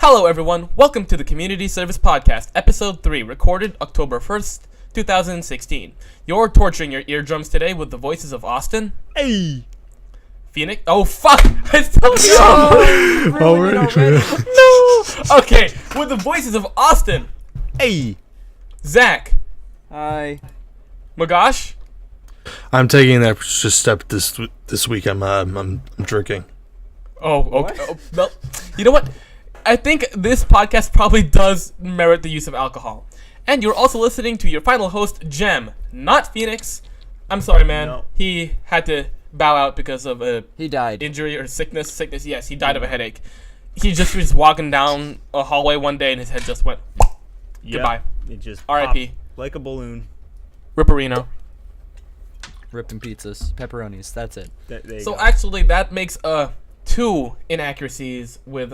Hello everyone, welcome to the Community Service Podcast, Episode 3, recorded October 1st, 2016. You're torturing your eardrums today with the voices of Austin. Hey! Phoenix. Oh fuck! I still No! Okay, with the voices of Austin. Hey! Zach. Hi. Maggosh. I'm taking an extra step this week. I'm drinking. Oh, okay. Oh, well, you know what? I think this podcast probably does merit the use of alcohol. And you're also listening to your final host, Jem, not Phoenix. I'm sorry, man. No. He had to bow out because of a He died. injury or sickness. Sickness, yes, he died of a headache. He just was walking down a hallway one day and his head just went, goodbye. It just R.I.P. popped like a balloon. Ripperino. Ripping pizzas. Pepperonis. That's it. There you So go. actually, that makes two inaccuracies with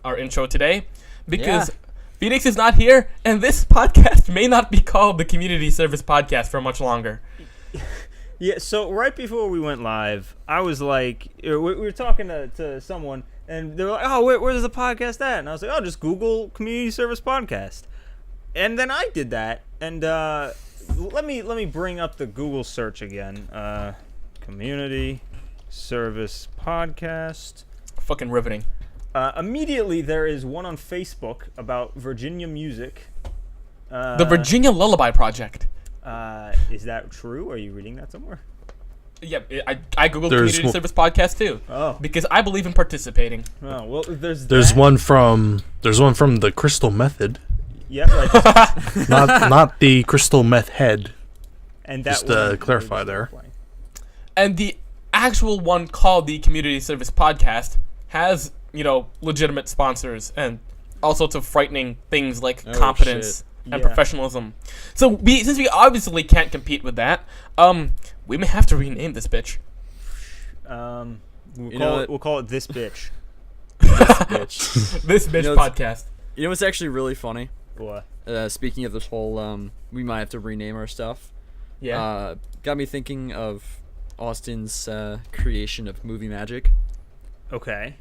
our intro today, because Phoenix is not here, and this podcast may not be called the Community Service Podcast for much longer. Yeah, so right before we went live, I was like, we were talking to someone, and they were like, oh, where's the podcast at? And I was like, oh, just Google Community Service Podcast. And then I did that, and let me bring up the Google search again. Community Service Podcast. Fucking riveting. Immediately, there is one on Facebook about Virginia music. The Virginia Lullaby Project. Is that true? Are you reading that somewhere? Yeah, I googled There's Community Service Podcast too, because I believe in participating. Oh well, there's There's that. one from the Crystal Method, Yeah, like, not the Crystal Meth Head. and that Just to one clarify was there. playing. And the actual one called the Community Service Podcast has, legitimate sponsors and all sorts of frightening things like competence and Yeah. professionalism. So since we obviously can't compete with that, we may have to rename this bitch. We'll call it this bitch. Bitch. This bitch know, podcast. You know what's actually really funny? What? Speaking of this whole, we might have to rename our stuff. Yeah. Got me thinking of Austin's creation of movie magic. Okay.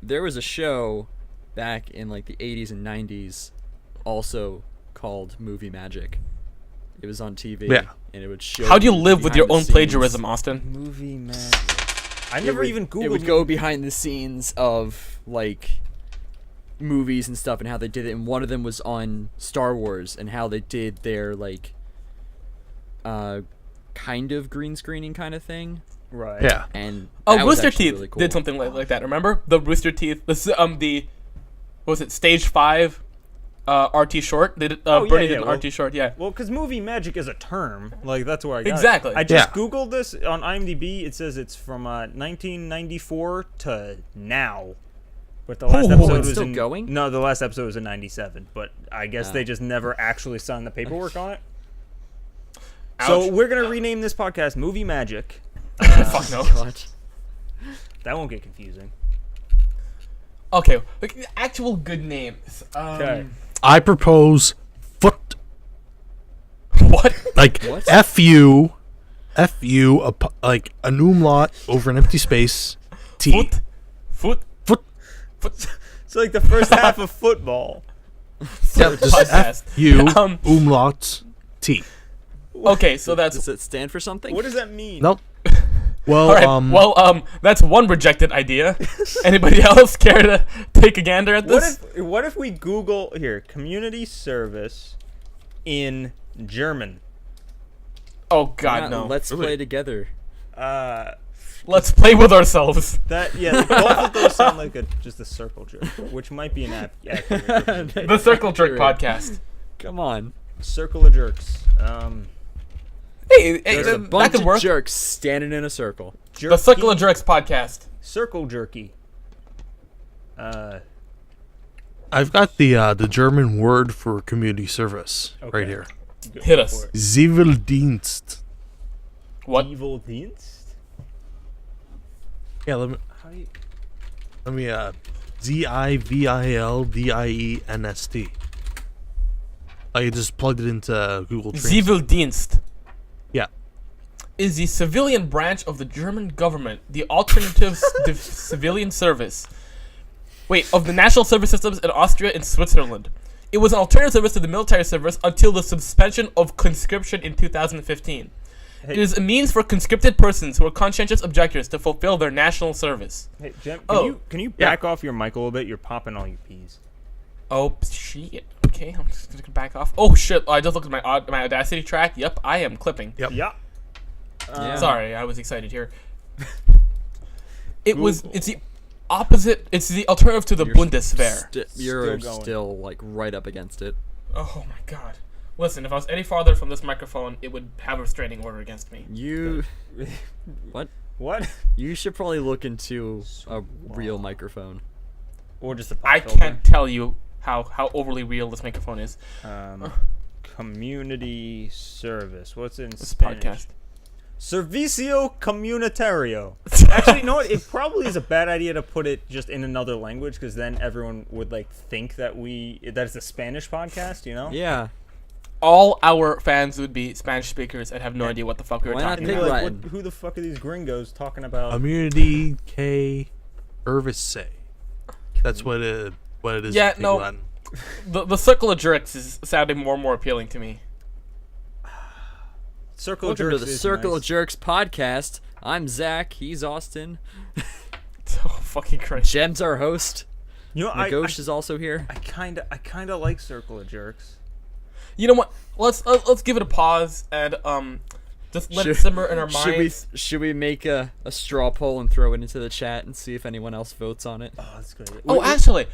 There was a show back in like the 80s and 90s also called Movie Magic. It was on TV. Yeah. And it would show. How do you live with your behind own the plagiarism, scenes. Austin? Movie magic. I never even googled. It would go behind the scenes of like movies and stuff and how they did it, and one of them was on Star Wars and how they did their like kind of green screening kind of thing. Right. Yeah. And Oh, that was Rooster actually Teeth really cool. did something like that. Remember the Rooster Teeth? The what was it? Stage 5, RT short. They did Bernie did an well- RT short. Yeah. Well, because movie magic is a term. Like that's where I got Exactly. it. I just Yeah. googled this on IMDb. It says it's from 1994 to now. But the last episode it's was still in, going? No, the last episode was in '97. But I guess Oh. they just never actually signed the paperwork on it. Ouch. So we're gonna rename this podcast Movie Magic. Fuck no. God. That won't get confusing. Okay, like actual good names. Okay. I propose foot, What? like What? F-U, like an umlaut over an empty space. T. Foot. It's like the first half of football. Yeah, just podcast. F-U, Um, umlaut, T. Okay, so that's Does it stand for something? What does that mean? Nope. Well, all right. That's one rejected idea. Anybody else care to take a gander at this? What if we Google here community service in German? Oh God, Yeah, no. Let's Really? play together. Let's play with ourselves. That both of those sound like just a circle jerk, which might be an accurate version. The Circle Jerk podcast. Come on. Circle of jerks. Hey, There's a that bunch could of work. jerks standing in a circle. The Circle of Jerky. Jerks podcast. Circle jerky. I've got the German word for community service Okay. right here. Hit us. Zivildienst. What? Evil Dienst? Yeah, let me Zivildienst. I just plugged it into Google Translate. Zivildienst Yeah. is the civilian branch of the German government, the alternative civilian service. of the national service systems in Austria and Switzerland. It was an alternative service to the military service until the suspension of conscription in 2015. Hey. It is a means for conscripted persons who are conscientious objectors to fulfill their national service. Hey, Jim, Oh, can you yeah. back off your mic a little bit? You're popping all your peas. Oh, shit. Okay, I'm just gonna back off. Oh, shit. I just looked at my Audacity track. Yep, I am clipping. Yep. Yeah. Yeah. Sorry, I was excited here. It's the opposite. It's the alternative to the Bundeswehr. You're going. still like right up against it. Oh my god. Listen, if I was any farther from this microphone, it would have a restraining order against me. You what? What? You should probably look into a real microphone. Or just a pop I filter. can't tell you how overly real this microphone is. Community service. What's in This Spanish? podcast. Servicio comunitario. Actually, you know what? It probably is a bad idea to put it just in another language, because then everyone would like think that it's a Spanish podcast. You know? Yeah. All our fans would be Spanish speakers and have no idea what the fuck we were Why not talking And pick they're about. like, Latin? who the fuck are these gringos talking about? Community K Service. That's what it is. Yeah, in no. Latin. The circle of jerks is sounding more and more appealing to me. Circle of Welcome to Jerks the is Circle nice. of Jerks podcast. I'm Zach. He's Austin. Oh, fucking Christ. Jem's our host. You know, Maggosh is also here. I kind of like Circle of Jerks. You know what? Let's give it a pause and just let it Should- simmer in our minds. Should we make a straw poll and throw it into the chat and see if anyone else votes on it? Oh, that's good. Oh, actually,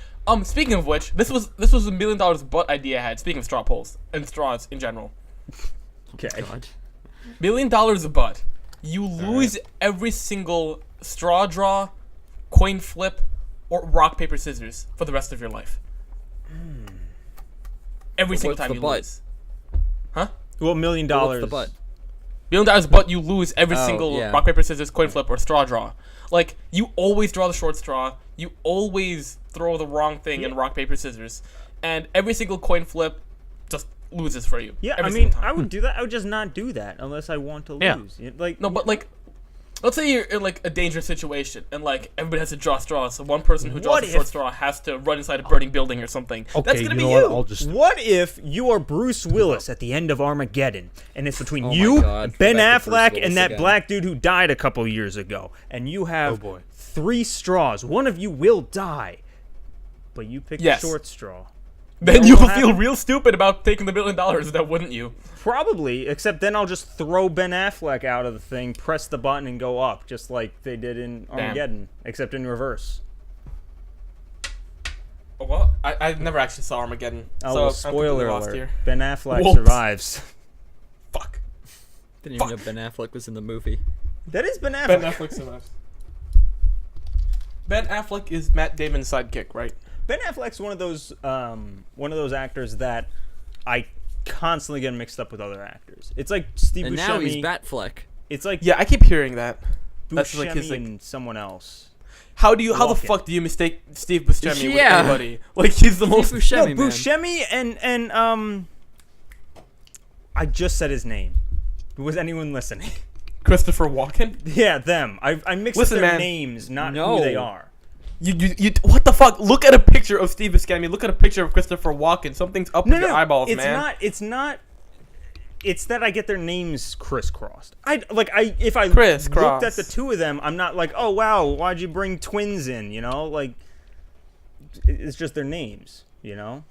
speaking of which, this was $1 million butt idea I had. Speaking of straw polls and straws in general, Okay. God. $1 million a butt. You lose every single straw draw, coin flip, or rock paper scissors for the rest of your life. Every single what's time the you butt? lose. Huh? Well, $1 million. What's the butt? $1 million but you lose every Oh, single yeah. rock paper scissors, coin flip, or straw draw. Like you always draw the short straw. You always throw the wrong thing in rock paper scissors, and every single coin flip just loses for you. Yeah, every I mean, single time. I would do that. I would just not do that unless I want to Yeah. lose. Like No, but like, let's say you're in like a dangerous situation, and like everybody has to draw straws. So one person who draws What the short if- straw has to run inside a burning building or something. Okay, That's gonna you be know you. what? I'll just what if you are Bruce Willis at the end of Armageddon, and it's between Oh my you, God, Ben back to Bruce Affleck, Willis and that again. black dude who died a couple years ago, and you have Oh, boy. 3 straws. One of you will die, but you pick Yes. the short straw. Then know you what will feel happened? real stupid about taking the $1 million. That wouldn't you? Probably, except then I'll just throw Ben Affleck out of the thing, press the button, and go up, just like they did in Armageddon, except in reverse. Oh, well, I never actually saw Armageddon. Oh, so well, I'm completely spoiler lost alert. here. Ben Affleck Whoops. survives. Fuck. Didn't even know Ben Affleck was in the movie. That is Ben Affleck. Ben Affleck survives. Ben Affleck is Matt Damon's sidekick, right? Ben Affleck's one of those actors that I constantly get mixed up with other actors. It's like Steve And Buscemi. now he's Batfleck. It's like Yeah, I keep hearing that. That's Buscemi like his like. and someone else. How the Walken. fuck do you mistake Steve Buscemi with Yeah. anybody? Like he's the most. Steve Buscemi, No, man. Buscemi and I just said his name. Was anyone listening? Christopher Walken. Yeah, them. I mixed Listen, up their man. names, not No. who they are. You what the fuck? Look at a picture of Steve Buscemi. Look at a picture of Christopher Walken. Something's up with your eyeballs, it's man. not. It's not. It's that I get their names crisscrossed. If I Crisscross. looked at the two of them, I'm not like, oh wow, why'd you bring twins in? You know, like it's just their names. You know,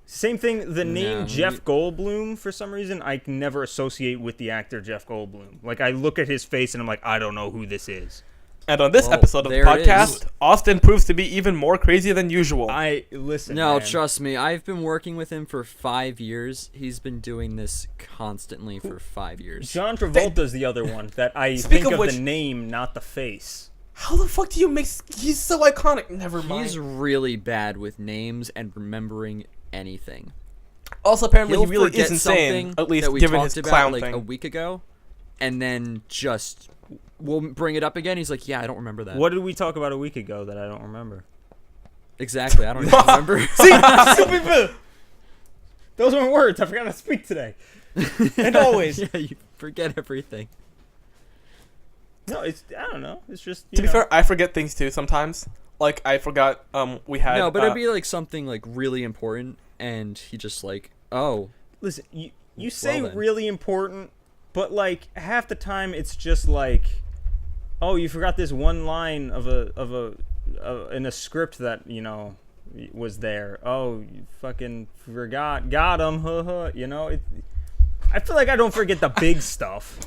same thing. The name No, Jeff Goldblum, for some reason, I can never associate with the actor Jeff Goldblum. Like I look at his face and I'm like, I don't know who this is. And on this Well, episode of the there it podcast, is. Austin proves to be even more crazy than usual. I listen. No, man. trust me. I've been working with him for 5 years. He's been doing this constantly for 5 years. John Travolta's the other one that I Speak think of of which- the name, not the face. How the fuck do you mix? He's so iconic. Never mind. He's really bad with names and remembering anything. Also, apparently, He'll he really forget is insane. something At least that we given talked his about clown like thing. a week ago, and then just we'll bring it up again. He's like, "Yeah, I don't remember that." What did we talk about a week ago that I don't remember? Exactly. I don't even remember. See, those weren't words. I forgot to speak today. And always. Yeah, you forget everything. No, it's I don't know. It's just To be fair, I forget things too sometimes. like I forgot. We had No, but it'd be like something like really important, and he just like, oh, Listen, you say then. really important, but like half the time it's just like, oh, you forgot this one line of a in a script that was there. Oh, you fucking forgot. Got him. I feel like I don't forget the big stuff.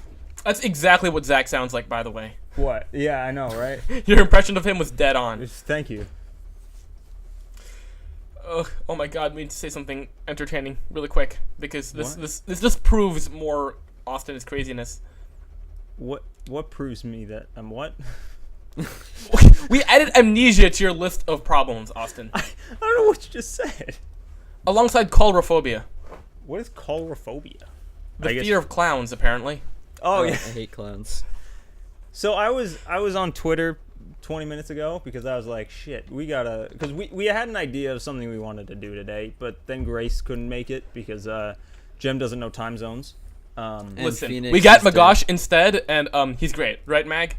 That's exactly what Zach sounds like, by the way. What? Yeah, I know, right? Your impression of him was dead on. Thank you. Ugh, oh my god, we need to say something entertaining really quick because this just proves more Austin's craziness. What proves me that I'm what? We added amnesia to your list of problems, Austin. I don't know what you just said. Alongside coulrophobia. What is coulrophobia? The fear of clowns, apparently. Oh yeah. I hate clowns. So I was on Twitter 20 minutes ago because I was like, shit, we gotta, because we had an idea of something we wanted to do today, but then Grace couldn't make it because Jem doesn't know time zones. Listen, Phoenix we got instead. Maggosh instead, and he's great, right, Mag?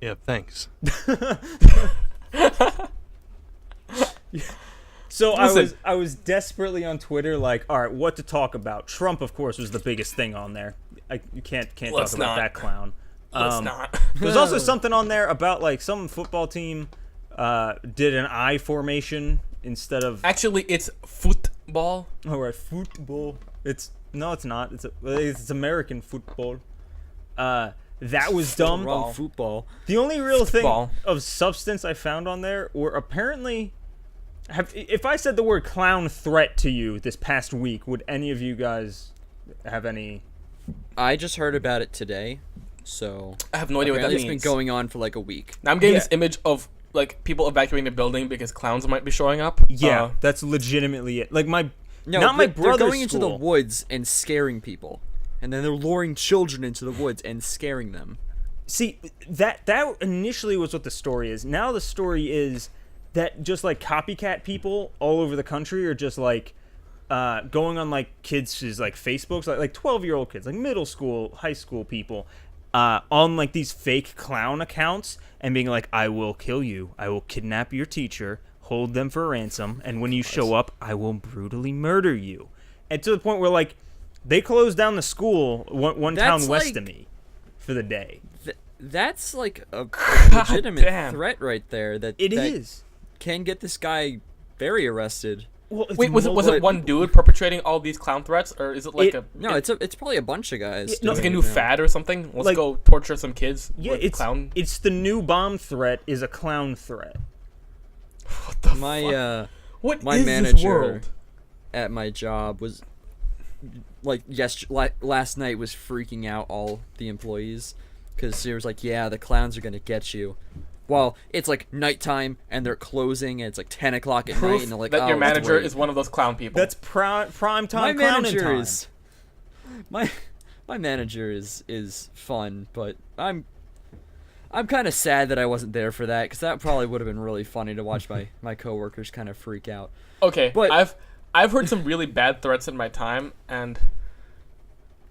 Yeah, thanks. So Listen. I was desperately on Twitter like, all right, what to talk about? Trump, of course, was the biggest thing on there. You can't talk Let's about not. that clown. Let's not. There's also something on there about like some football team did an I formation instead of. Actually, it's football. Oh right, football. It's not. It's American football. That was dumb. Wrong football. The only real Football. thing of substance I found on there were apparently. If I said the word clown threat to you this past week, would any of you guys have any? I just heard about it today, so I have no idea what that apparently means. it's been going on for like a week. Now I'm getting Yeah. this image of like people evacuating the building because clowns might be showing up. Yeah, that's legitimately it. Like No, not my they're brother's going into the school. woods and scaring people, and then they're luring children into the woods and scaring them. See, that initially was what the story is. Now the story is that just like copycat people all over the country are just like going on like kids' like Facebooks, like 12-year-old kids, like middle school, high school people, on like these fake clown accounts and being like, I will kill you, I will kidnap your teacher, hold them for ransom, and when you show up, I will brutally murder you. And to the point where like they closed down the school one That's town west like- of me for the day. That's like a legitimate damn. threat right there. That It that is. can get this guy very arrested. Well, it's Wait, was it multiple- one dude perpetrating all these clown threats, or is it like No, it's probably a bunch of guys. no, it's like a doing new it now. fad or something? Let's Like- go torture some kids. Yeah, with it's clown. it's the new bomb threat is a clown threat. What the fuck? My What my is manager this world? at my job was like last night was freaking out all the employees because he was like, yeah, the clowns are gonna get you. Well, it's like nighttime and they're closing and it's like 10 o'clock at night Proof and they're like, that oh, your let's manager wait." is one of those clown people. That's prime my time clowning manager time. is my manager is fun, but I'm kind of sad that I wasn't there for that because that probably would have been really funny to watch my coworkers kind of freak out. Okay, But- I've heard some really bad threats in my time, and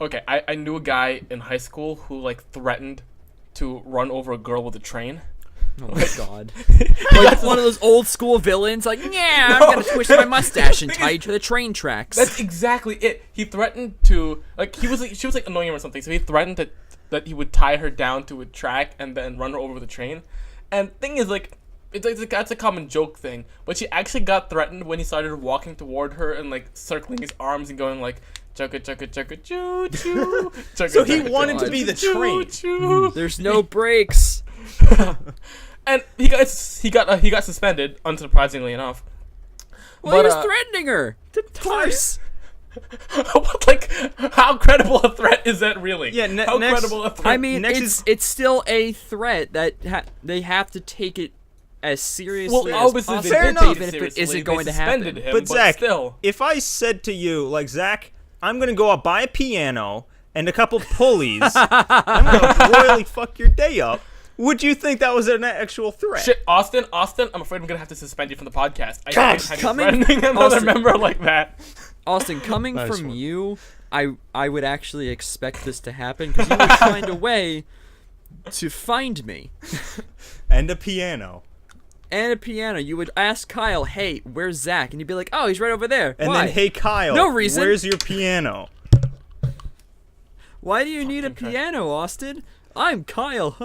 okay, I knew a guy in high school who like threatened to run over a girl with a train. Oh my god. Like one of those old school villains, like, yeah, I'm gonna twist my mustache and tie you to the train tracks. That's exactly it. He threatened to like she was like annoying him or something, so he threatened that he would tie her down to a track and then run her over with a train. And thing is like. That's a common joke thing, but she actually got threatened when he started walking toward her and like circling his arms and going like chugga chugga chugga choo choo. So he wanted to be the train. Choo. There's no brakes. And he got suspended, unsurprisingly enough. Well, But, he was threatening her. Of course. like, how credible a threat is that really? Yeah, how next- credible a threat? I mean, Next it's still a threat that they have to take it as seriously well, as obviously possible, they Fair did enough. take even if it seriously. isn't They going to suspended happen. him, But Zach, still. if I said to you, like, Zach, I'm gonna go out buy a piano and a couple pulleys, I'm gonna royally fuck your day up. Would you think that was an actual threat? Shit, Austin, I'm afraid I'm gonna have to suspend you from the podcast. I God, can't have you coming- threatening another Austin- member like that. Austin, coming Nice from one. you, I would actually expect this to happen because you would find a way to find me. And a piano. and a piano, you would ask Kyle, "Hey, where's Zach?" And you'd be like, "Oh, he's right over there." And Why? then, hey Kyle, No reason. where's your piano? Why do you need a piano, Austin? I'm Kyle.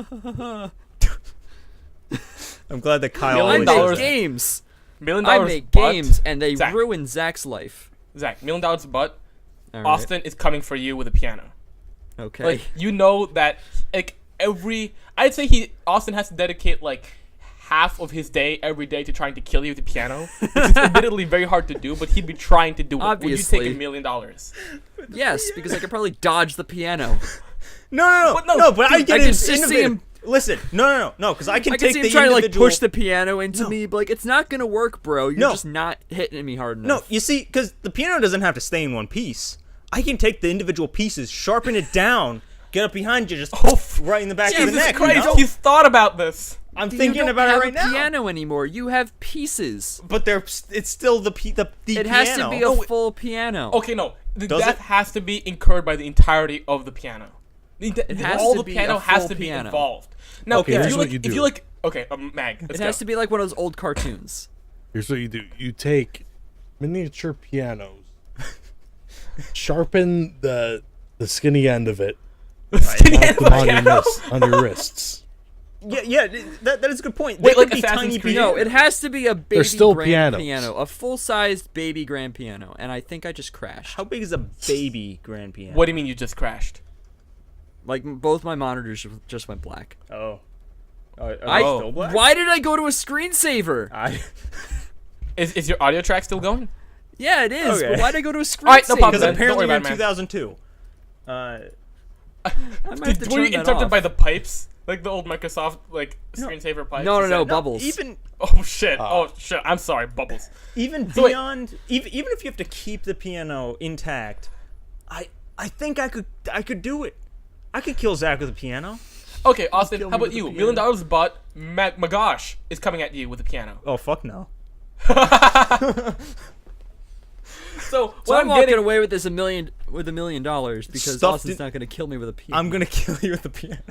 I'm glad that Kyle I always make does that. games. $1 million I make butt. games, and they Zach. ruin Zach's life. Zach, $1 million butt. All right. Austin is coming for you with a piano. Okay. Like, you know that, like, I'd say Austin has to dedicate, like, half of his day every day to trying to kill you with the piano, which is admittedly very hard to do, but he'd be trying to do it. Obviously. Would you take $1 million? Yes, because I could probably dodge the piano. No, But no, no, but I dude, get I it. can just see Innovative. him- Listen, no, because I can I can take see the him trying to like individual. push the piano into me, but like it's not gonna work, bro. You're No. just not hitting me hard No, enough. you see, because the piano doesn't have to stay in one piece. I can take the individual pieces, sharpen it down, get up behind you, just right in the back of the Jesus neck. Christ, You know? he's thought about this. I'm You thinking don't about have it right a now. piano anymore. You have pieces. But it's still the piano. It has to be a full piano. Okay, no. The Does death it? has to be incurred by the entirety of the piano. has All to the be piano a has full to be piano. involved. Now, Okay, if here's you what like, you if do. you like, okay, Mag, It let's has go. to be like one of those old cartoons. Here's what you do. You take miniature pianos, sharpen the skinny end of it, Skinny mount end them on your, piano. on your wrists. Yeah, that is a good point. Wait, They like could be Assassin's tiny Creed? No, it has to be a baby still grand pianos. piano, a full-sized baby grand piano, and I think I just crashed. How big is a baby grand piano? What do you mean you just crashed? Like both my monitors just went black. Oh. Are they I still black? Why did I go to a screensaver? Is your audio track still going? Yeah, it is. Okay. But why did I go to a screensaver? Alright, no problem Because then. apparently Don't you're worry in about it, 2002. I might have to Were you turn that interrupted off. by the pipes? Like the old Microsoft screensaver pipes? No, Is no, that- bubbles. Even Oh shit! Oh shit! I'm sorry, bubbles. So wait. beyond, even if you have to keep the piano intact, I think I could do it. I could kill Zach with a piano. Okay, Austin, kill how me about with you? a $1 million piano. but maggosh is coming at you with a piano. Oh fuck no. So So what I'm I'm walking getting, away with this $1 million because Stuffed Austin's in- not gonna kill me with a piano. I'm gonna kill you with a piano.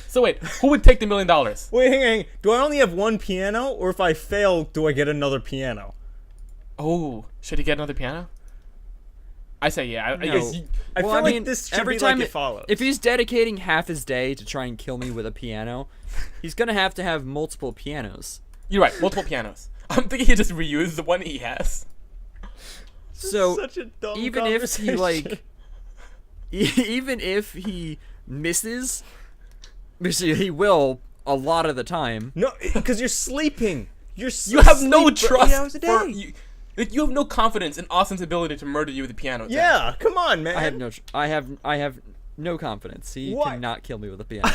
So wait, who would take the $1 million? Wait, hang on. Do I only have one piano, or if I fail, do I get another piano? Oh, should he get another piano? I say yeah. I No. guess you- I Well, feel I like mean, this should every be time like it follows. if he's dedicating half his day to try and kill me with a piano, he's gonna have to have multiple pianos. you're right. Multiple pianos. I'm thinking he just reused the one he has. So Such a dumb even if he conversation. like, even if he misses, because he will a lot of the time. No, because you're sleeping. You're You have no asleep for 8 trust hours a for day. you. Like, you have no confidence in Austin's ability to murder you with a piano. Zach. Yeah, come on, man. I have no. I have no confidence. He What? cannot kill me with a piano.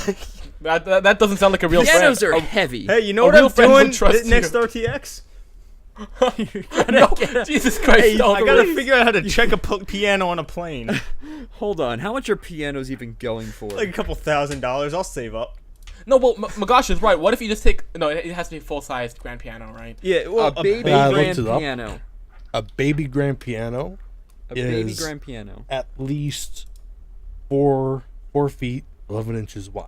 That doesn't sound like a real Pianos friend. are heavy. Hey, you know A what real I'm friend would doing trust next you. RTX? No, Jesus Christ! Hey, don't I gotta believe- figure out how to check a piano on a plane. Hold on, how much are pianos even going for? Like a couple $1,000. I'll save up. No, well, Maggosh is right. What if you just take? No, it has to be a full-sized grand piano, right? Yeah, well, a baby I looked grand it up. piano. A baby grand piano A baby is grand piano. at least 4 feet 11 inches wide.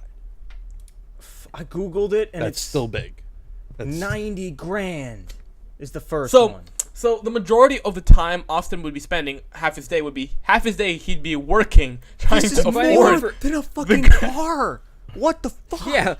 I googled it and That's it's still big. That's 90 grand is the first So, one. so the majority of the time Austin would be spending half his day he'd be working trying This to is afford more than a fucking car. What the fuck? Yeah.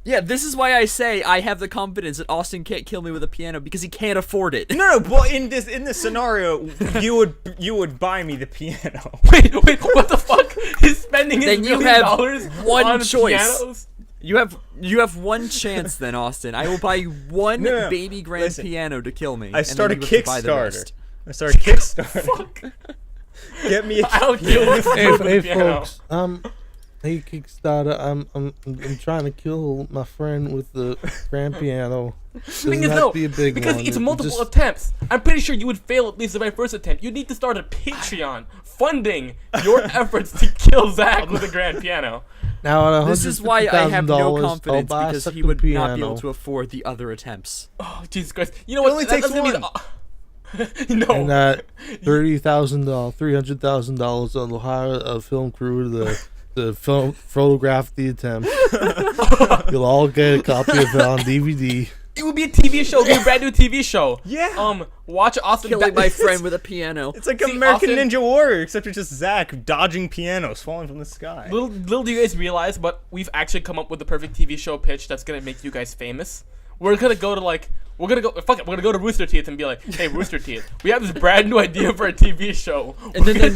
Yeah, this is why I say I have the confidence that Austin can't kill me with a piano because he can't afford it. No, but in this scenario, you would buy me the piano. Wait, what the fuck? He's spending his Then you $1 have million one on choice. pianos? You have one chance then, Austin. I will buy you one No, baby grand listen. piano to kill me. I and start a then you have to buy the Kickstarter. rest. I start a Kickstarter. Fuck. Get me a I'll kill you with hey, the piano. folks. Hey Kickstarter. I'm trying to kill my friend with the grand piano. The Doesn't thing is, have no, to be a big because one. it's It multiple just- attempts. I'm pretty sure you would fail at least the very first attempt. You need to start a Patreon funding your efforts to kill Zach with a grand piano. Now at This is why I have no $150,000, confidence I'll buy a because he second would not be piano. able to afford the other attempts. Oh, Jesus Christ. You know what? only That- takes that's gonna be the- no. And that $30,000, $300,000 will hire a film crew to photograph the attempt. You'll all get a copy of it on DVD. It would be a TV show. It would be a brand new TV show. Yeah. Watch Austin. Killing my friend with a piano. It's like See, American Austin- Ninja Warrior, except it's just Zach dodging pianos falling from the sky. Little do you guys realize, but we've actually come up with the perfect TV show pitch that's gonna make you guys famous. We're gonna go to we're gonna go to Rooster Teeth and be like, hey, Rooster Teeth, we have this brand new idea for a TV show. And then they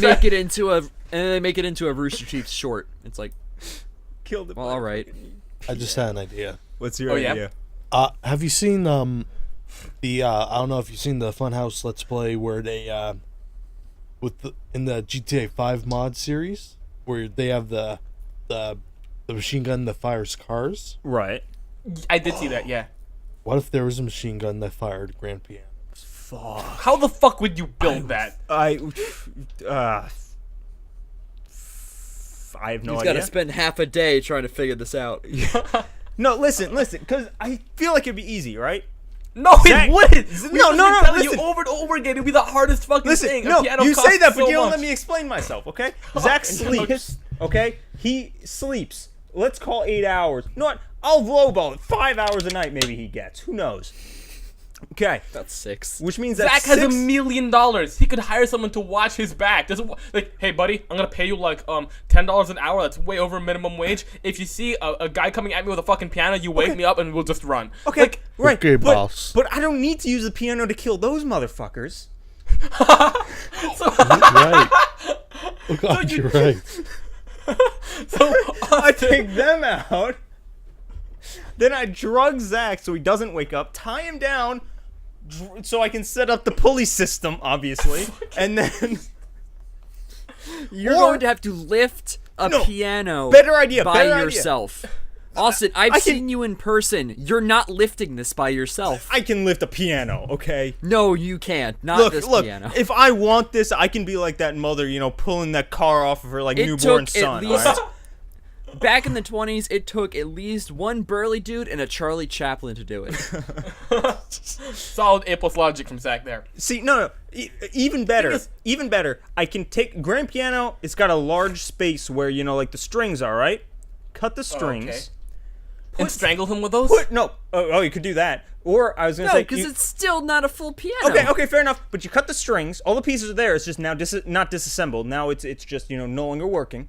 make it into a Rooster Teeth short. It's like, Killed it. well, all right. I just had an idea. What's your Oh, yeah? idea? Have you seen I don't know if you've seen the Funhouse Let's Play where they in the GTA 5 mod series where they have the machine gun that fires cars. Right. I did see that, yeah. What if there was a machine gun that fired grand piano? Fuck. How the fuck would you build that? I have no He's idea. got to spend half a day trying to figure this out. No, listen, because I feel like it'd be easy, right? No, Zach- it wouldn't. No, telling listen. you over and over again. It'd be the hardest fucking Listen, thing. no, A piano you costs say that, but so you don't much. let me explain myself, okay? Zach sleeps, okay? He sleeps. Let's call 8 hours. You know what? I'll lowball it. 5 hours a night maybe he gets. Who knows? Okay. That's 6. Which means that Zach has $1 million. He could hire someone to watch his back. Like, hey, buddy, I'm gonna pay you like $10 an hour. That's way over minimum wage. If you see a guy coming at me with a fucking piano, you wake me up and we'll just run. Okay, Like, right. Okay, but, boss. But I don't need to use the piano to kill those motherfuckers. Right. Oh God, you- you're right. so I take them out. Then I drug Zach so he doesn't wake up, tie him down so I can set up the pulley system, obviously. And then You're Or- going to have to lift a No, piano better idea, by better idea. yourself. Austin, I've can- seen you in person. You're not lifting this by yourself. I can lift a piano, okay? No, you can't. Not Look, this look. piano. If I want this, I can be like that mother, pulling that car off of her like It newborn took son. at least alright? back in the 20s, it took at least one burly dude and a Charlie Chaplin to do it. solid A+ logic from Zach there. See, no. Even better. is- Even better. I can take grand piano. It's got a large space where like the strings are, right? Cut the strings. okay. And strangle him with those? No. Oh, you could do that. Or I was gonna No, say because you- it's still not a full piano. Okay, fair enough. But you cut the strings. All the pieces are there. It's just now not disassembled. Now it's just no longer working.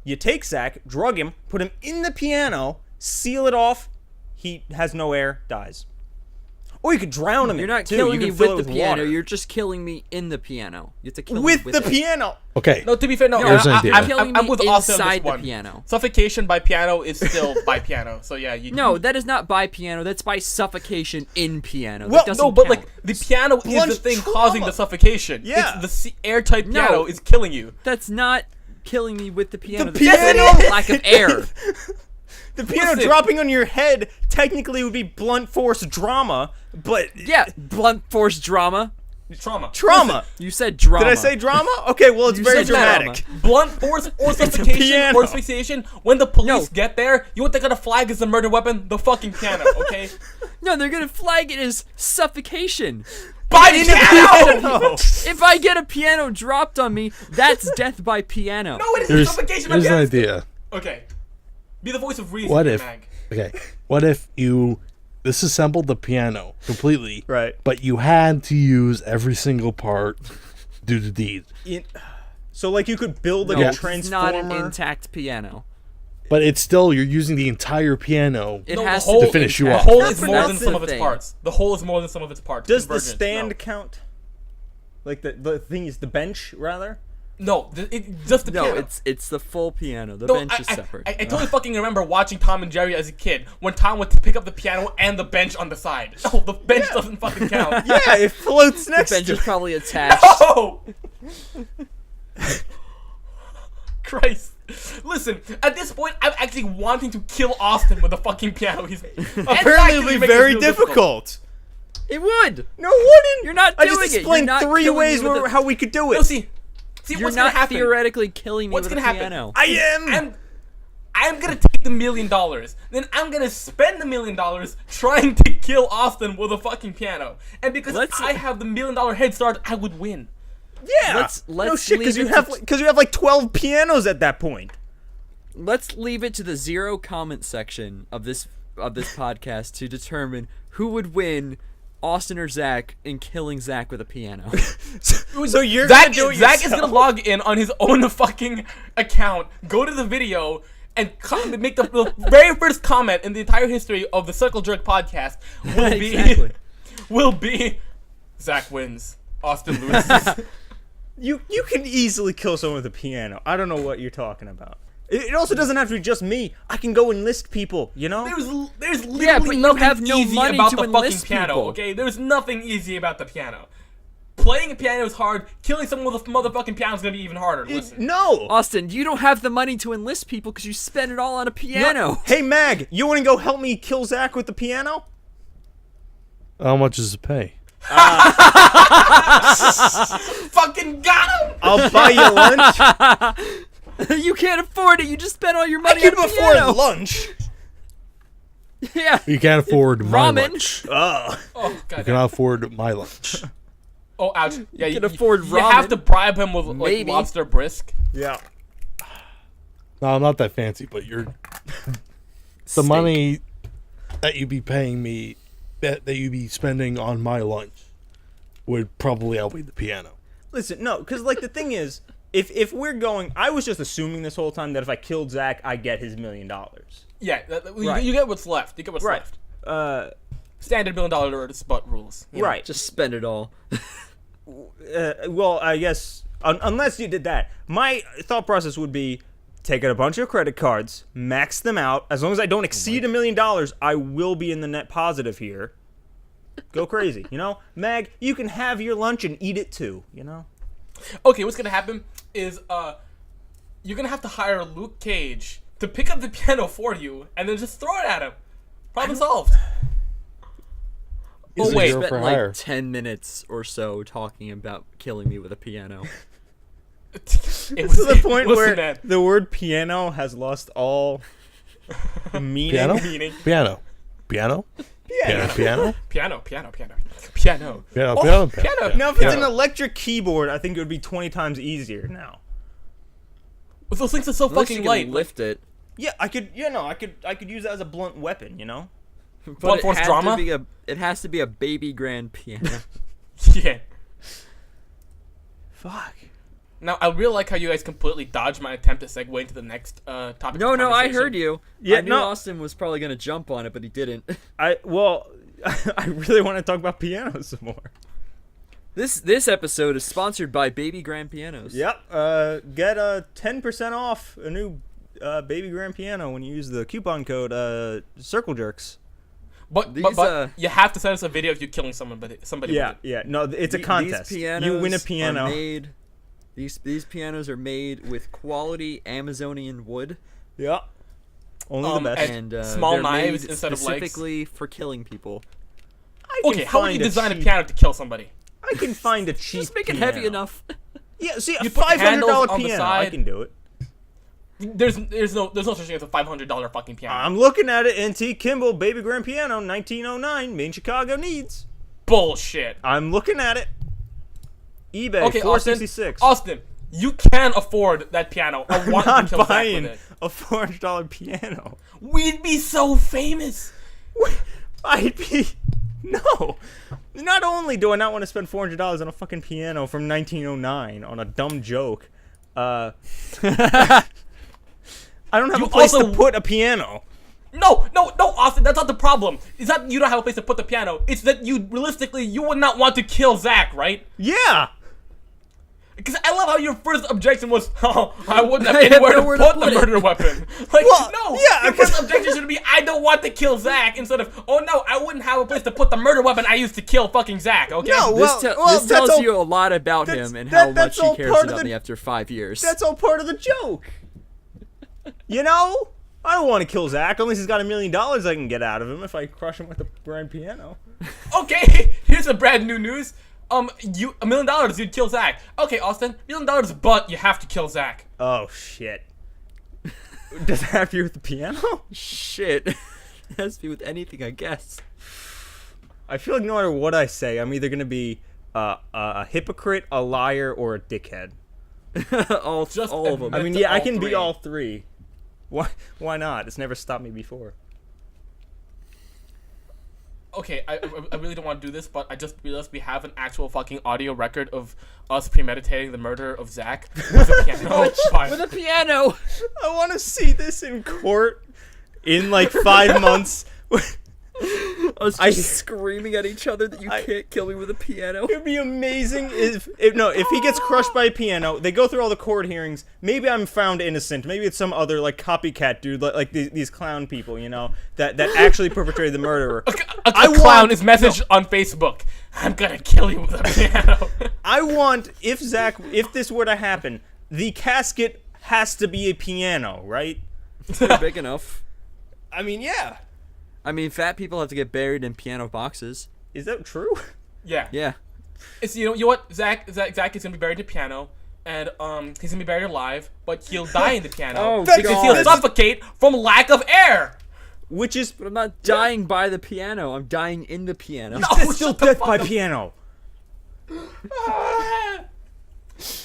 You take Zach, drug him, put him in the piano, seal it off. He has no air, dies. Or you could drown him. You're in not it, too. killing You me can fill with it the piano. water. You're just killing me in the piano. You have to kill with me the with it. piano. Okay. No, to be fair, no. Here's an idea. I'm, Killing I'm me with Austin on this inside the one. piano. Suffocation by piano is still by piano. So yeah, you No, that is not by piano. That's by suffocation in piano. Well, that doesn't No, but count. like the piano is Blunt the thing trauma. causing the suffocation. Yeah. It's the airtight No. piano is killing you. That's not killing me with the piano. The That's piano- just lack of air. The piano Listen. dropping on your head technically would be blunt force drama, but Yeah, blunt force drama. Trauma. trauma. You said drama. Did I say drama? Okay, well it's You very said dramatic. drama. Blunt force or suffocation piano. or asphyxiation. When the police No. get there, you know what they're gonna flag as a murder weapon? The fucking piano, okay? No, they're gonna flag it as suffocation. By piano! No. If I get a piano dropped on me, that's death by piano. No, it is Here's suffocation by an piano. idea. Okay. Be the voice of reason, What here, if? Mag. Okay. What if you disassembled the piano completely, Right. but you had to use every single part due to deed? So like you could build like No, a it's transformer. not an intact piano. But it's still you're using the entire piano. It No, has the whole, to To finish you The off. whole That's is more than the some of its thing. parts. The whole is more than some of its parts. Does the Convergence, stand no. count? Like the thing is the bench rather? No, just the No, piano. it's the full piano. The No, bench is separate. I totally fucking remember watching Tom and Jerry as a kid when Tom would pick up the piano and the bench on the side. No, the bench doesn't fucking count. Yeah, it floats the next bench to is it. probably attached. Oh! Christ. Listen, at this point, I'm actually wanting to kill Austin with the fucking piano he's Apparently it'll be very difficult. It would. No, it wouldn't. You're not I doing just it. explained You're not 3 killing ways me with how we could do it. No, see You're what's not gonna happen? theoretically killing me What's with gonna a happen? piano. I am. I'm gonna take the $1 million. Then I'm gonna spend the $1 million trying to kill Austin with a fucking piano. And because I have the $1 million head start, I would win. Yeah. Let's no shit, leave because it you to have like 12 pianos at that point. let's leave it to the 0 comment section of this podcast to determine who would win, Austin or Zach, in killing Zach with a piano. So you're Zach, gonna do it Zach is yourself? gonna log in on his own fucking account, go to the video, and make the very first comment in the entire history of the Circle Jerk podcast will be Zach wins, Austin loses. You can easily kill someone with a piano. I don't know what you're talking about. It also doesn't have to be just me. I can go enlist people, you know? There's literally Yeah, but you nothing have no easy money about to the fucking enlist piano, people. okay? There's nothing easy about the piano. Playing a piano is hard. Killing someone with a motherfucking piano is gonna be even harder. Listen. No! Austin, you don't have the money to enlist people because you spend it all on a piano. Hey, Mag, you want to go help me kill Zach with the piano? How much does it pay? Fucking got him! I'll buy you lunch. You can't afford it. You just spent all your money I can on a piano. afford lunch. Yeah. You can't afford my Ramen. lunch. Oh. Oh, You God. cannot afford my lunch. Oh, ouch. Yeah, you can afford You have ramen. to bribe him with like Maybe. lobster brisk. Yeah. No, I'm not that fancy, but you're the Steak. money that you be paying me, that you be spending on my lunch, would probably outweigh the piano. Listen, no, because like the thing is, if we're going, I was just assuming this whole time that if I killed Zach, I get his $1 million. Yeah, Right. you get what's left. You get what's left. Standard $1 million spot rules. you know? Right. Just spend it all. Well, I guess unless you did that, my thought process would be take out a bunch of credit cards, max them out. As long as I don't exceed $1 million, I will be in the net positive here. Go crazy, you know? Mag, you can have your lunch and eat it too, you know? Okay, what's gonna happen is you're gonna have to hire Luke Cage to pick up the piano for you and then just throw it at him. Problem solved. He's Oh a wait, hero Spent for like hire. 10 minutes or so talking about killing me with a piano. It To was the point listen, where man. the word piano has lost all meaning. Piano? Meaning. Piano. Piano? Piano? Piano? Piano. Piano, Oh, piano, piano. Now, if it's an Piano. electric keyboard, I think it would be 20 times easier now. But those things are so At least you fucking can light. lift it. Yeah, I could use that as a blunt weapon, you know? But Blunt force drama? it has to be a baby grand piano. Yeah. Fuck. Now I really like how you guys completely dodged my attempt to segue into the next topic. No, of I conversation. heard you. Yeah, I knew no. Austin was probably gonna jump on it, but he didn't. I really want to talk about pianos some more. This episode is sponsored by Baby Grand Pianos. Yep. Get 10% off a new baby grand piano when you use the coupon code Circle Jerks. But These, you have to send us a video of you killing someone, but somebody. Yeah, with it. yeah. No, it's a These contest. pianos You win a are piano. made. These pianos are made with quality Amazonian wood, Yeah. Only the best. and Small they're knives made instead of legs. specifically for killing people. I can Okay, how would find you design a cheap- piano to kill somebody? I can find a cheap. Just make it piano. heavy enough. Yeah. See, a You put $500 handles on the piano. I side. can do it. There's no such thing as a $500 fucking piano. I'm looking at it. NT Kimball baby grand piano, 1909, made in Chicago needs. Bullshit. I'm looking at it. eBay, Okay, $466. Austin, you can afford that piano. I I'm want to not kill Zach buying with it. a $400 piano. We'd be so famous. I'd be no. Not only do I not want to spend $400 on a fucking piano from 1909 on a dumb joke, I don't have You a place also- to put a piano. No, Austin, that's not the problem. It's not you don't have a place to put the piano. It's that you would not want to kill Zach, right? Yeah. Because I love how your first objection was, oh, I wouldn't have I have anywhere to nowhere to put the put it." murder weapon. Like, Well, no, yeah, your 'cause- first objection should be, I don't want to kill Zach, instead of, oh no, I wouldn't have a place to put the murder weapon I used to kill fucking Zach, okay? No, This, Well, this that's tells all- you a lot about that's- him and that- how that's much all he cares part of about the- me after 5 years. That's all part of the joke. You know? I don't want to kill Zach unless he's got $1 million I can get out of him if I crush him with a grand piano. Okay, here's a brand new news. You $1 million, you'd kill Zach. Okay, Austin, $1 million, but you have to kill Zach. Oh, shit. Does it have to do with the piano? Shit. It has to be with anything, I guess. I feel like no matter what I say, I'm either going to be a hypocrite, a liar, or a dickhead. all Just of them. I mean, to yeah, I all can three. be all three. Why not? It's never stopped me before. Okay, I really don't want to do this, but I just realized we have an actual fucking audio record of us premeditating the murder of Zach with a piano. With a piano. I want to see this in court in like 5 months. Us just screaming at each other that you can't kill me with a piano. It'd be amazing if he gets crushed by a piano. They go through all the court hearings. Maybe I'm found innocent. Maybe it's some other like copycat dude, like these clown people, that actually perpetrated the murderer. A clown is messaged on Facebook. I'm gonna kill you with a piano. I want if this were to happen, the casket has to be a piano, right? They're big enough. I mean, yeah. I mean, fat people have to get buried in piano boxes. Is that true? Yeah. Yeah. It's you know what Zach is gonna be buried in the piano, and he's gonna be buried alive, but he'll die in the piano because he'll suffocate from lack of air. Which is, But I'm not dying by the piano. I'm dying in the piano. No, that's still shut the death fuck by up. piano.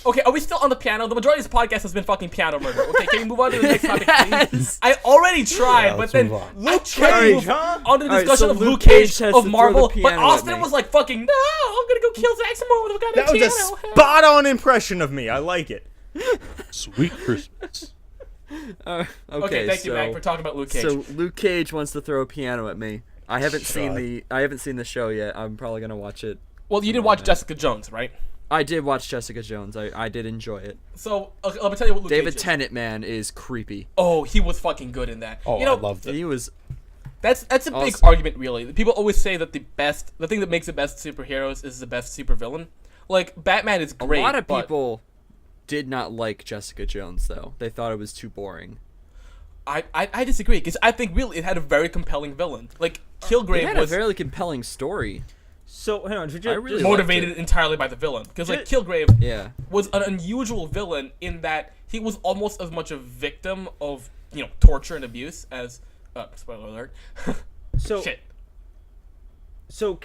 Okay, are we still on the piano? The majority of this podcast has been fucking piano murder. Okay, can we move on to the next topic, please? I already tried, but let's then move on. I tried to move huh? on to the Alright, discussion so of Luke Luke Cage Cage has of to Marvel, throw the but piano at Austin me. was like, fucking, no, I'm gonna go kill Zack Samoa with a goddamn That was piano. a spot-on impression of me. I like it. Sweet Christmas. Okay, thank you, Mac, for talking about Luke Cage. So Luke Cage wants to throw a piano at me. I haven't seen the show yet. I'm probably gonna watch it. Well, you did watch Jessica Jones, right? I did watch Jessica Jones. I did enjoy it. So, let me tell you what Luke David Cage is. Tennant, man, is creepy. Oh, he was fucking good in that. Oh, you know, I loved it. He was. That's a big Awesome. argument, really. People always say that the thing that makes the best superheroes is the best supervillain. Like, Batman is great. A lot of but people did not like Jessica Jones, though. They thought it was too boring. I disagree, because I think really it had a very compelling villain. Like, It Kilgrave had was a very compelling story. So, hang on. I really motivated liked entirely by the villain. Because, like, Kilgrave Yeah. was an unusual villain in that he was almost as much a victim of, torture and abuse as... spoiler alert. So, Shit. So,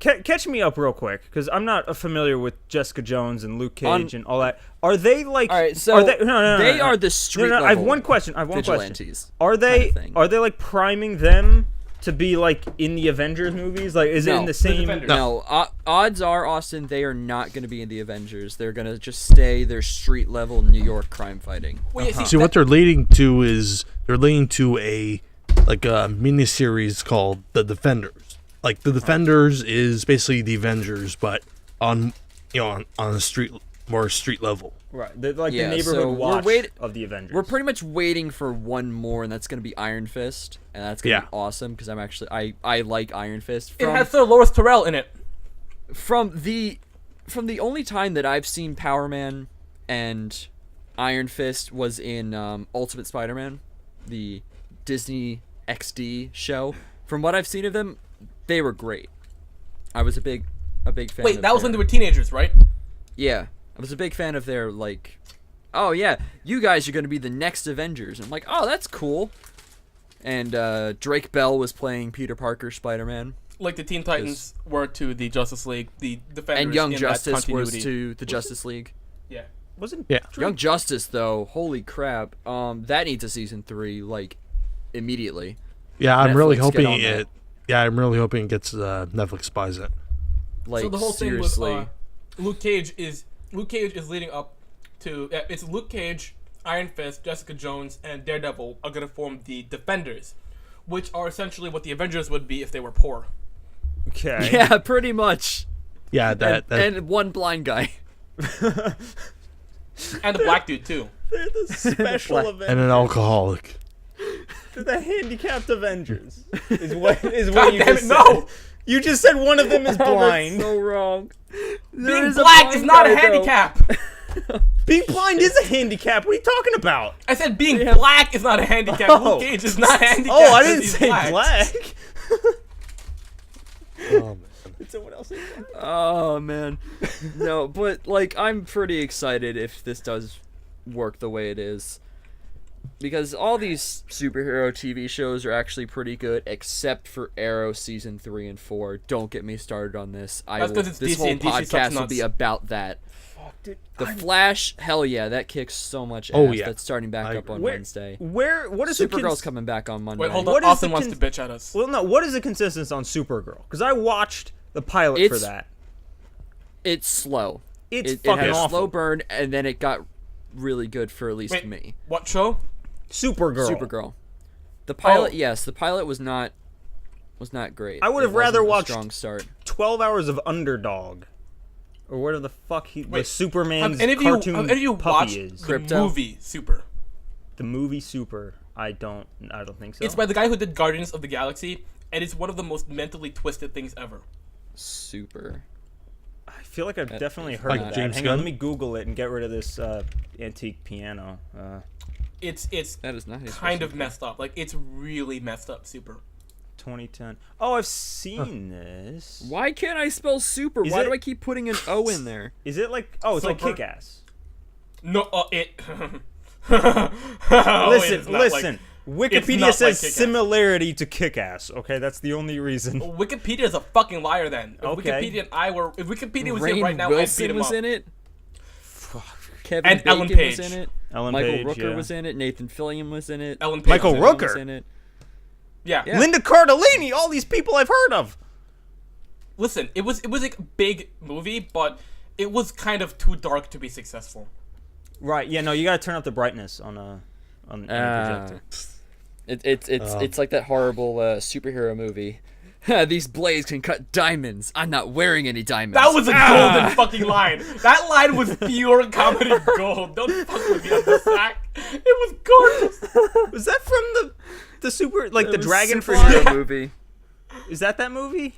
catch me up real quick, because I'm not familiar with Jessica Jones and Luke Cage and all that. Are they like? All right, so are they, no, they are the street No, I have level one question. vigilantes. Are they? kind of thing. Are they like priming them to be like in the Avengers movies? Like, is it No. in the same? Defenders. No, odds are, Austin, they are not going to be in the Avengers. They're going to just stay their street level New York crime fighting. Well, yeah, See, what they're leading to is a miniseries called The Defenders. Like The Defenders is basically the Avengers, but on a more street level. Right. They're like Yeah, the so neighborhood we're watch of the Avengers. We're pretty much waiting for one more, and that's going to be Iron Fist, and that's going to be awesome because I like Iron Fist. it has Sir Loris Tyrell in it. From the only time that I've seen Power Man and Iron Fist was in Ultimate Spider-Man, the Disney XD show. From what I've seen of them, they were great. I was a big fan. Wait, of that was when their- they were teenagers, right? Yeah, I was a big fan of their like, oh yeah, you guys are gonna be the next Avengers. And I'm like, oh, that's cool. And Drake Bell was playing Peter Parker Spider-Man. Like the Teen Titans were to the Justice League, the Defenders And Young in Justice that was continuity. to the Justice League. Yeah. Wasn't Yeah. Young Justice, though, holy crap. That needs a season 3, like, immediately. Yeah, I'm really Netflix, hoping get on that. it. Yeah, I'm really hoping it gets Netflix buys it. Like, So the whole seriously. thing with Luke Cage is leading up to it's Luke Cage, Iron Fist, Jessica Jones, and Daredevil are gonna form the Defenders, which are essentially what the Avengers would be if they were poor. okay. Yeah, pretty much. Yeah, And one blind guy. And the black dude too. They're the special Black- Avengers. and an alcoholic. They're the handicapped Avengers. Is what God you damn just it, said. no! You just said one of them is blind. That's so wrong. There Being is a black blind is not a guy, though. handicap. Being blind is a handicap. What are you talking about? I said being Yeah. black is not a handicap. Oh. Luke Cage is not handicapped. Oh, I because didn't he's say black. Oh, man. Did someone else say black? Oh, man. No, but, like, I'm pretty excited if this does work the way it is. Because all these superhero TV shows are actually pretty good, except for Arrow Season 3 and 4. Don't get me started on this. That's 'cause it's this DC whole and DC sucks podcast will nuts. be about that. The Flash, hell yeah, that kicks so much ass. Oh, yeah. That's starting back I up on agree. Wednesday. What is the Supergirl's coming back on Monday. Wait, hold What on. is the Austin wants to bitch at us. Well, no. What is the consistency on Supergirl? Because I watched the pilot for that. It's slow. It's it fucking had a awful. slow burn, and then it got really good for at least Wait, me. what show? Supergirl. The pilot, Oh. yes, the pilot was not great. I would have It wasn't rather a watched strong start. 12 hours of Underdog, or whatever the fuck the Wait, Superman's Have any cartoon of you puppy watched is. the Crypto? movie Super? The movie Super. I don't think so. It's by the guy who did Guardians of the Galaxy, and it's one of the most mentally twisted things ever. Super. I feel like I've definitely heard Like of that. James Hang on, Gunn? let me Google it and get rid of this antique piano. It's That is not his kind of Super. messed up. Like, it's really messed up, Super. 2010. Oh, I've seen this. Why can't I spell super? Is Why it- do I keep putting an O in there? Is it like? Oh, it's like Super. Kick-Ass. No, it. Listen. Wikipedia not says like Kick-Ass. similarity to Kick-Ass. Okay, that's the only reason. Wikipedia is a fucking liar. Then, if Okay. if Wikipedia was Rainn here right now, I'd beat Wilson him was up. in it. Kevin And Bacon Ellen was Page. in it. Ellen Michael Page, Rooker yeah. was in it. Nathan Fillion was in it. Ellen Page Michael was in it. Rooker. was in it. Yeah. Yeah. Linda Cardellini. All these people I've heard of. Listen, it was like a big movie, but it was kind of too dark to be successful. Right. Yeah. No, you gotta turn up the brightness on the projector. It's like that horrible superhero movie. These blades can cut diamonds. I'm not wearing any diamonds. That was a golden fucking line. That line was pure comedy gold. Don't fuck with me on the sack. It was gorgeous. Was that from the super like the It was Dragonfly? superhero movie. Is that movie?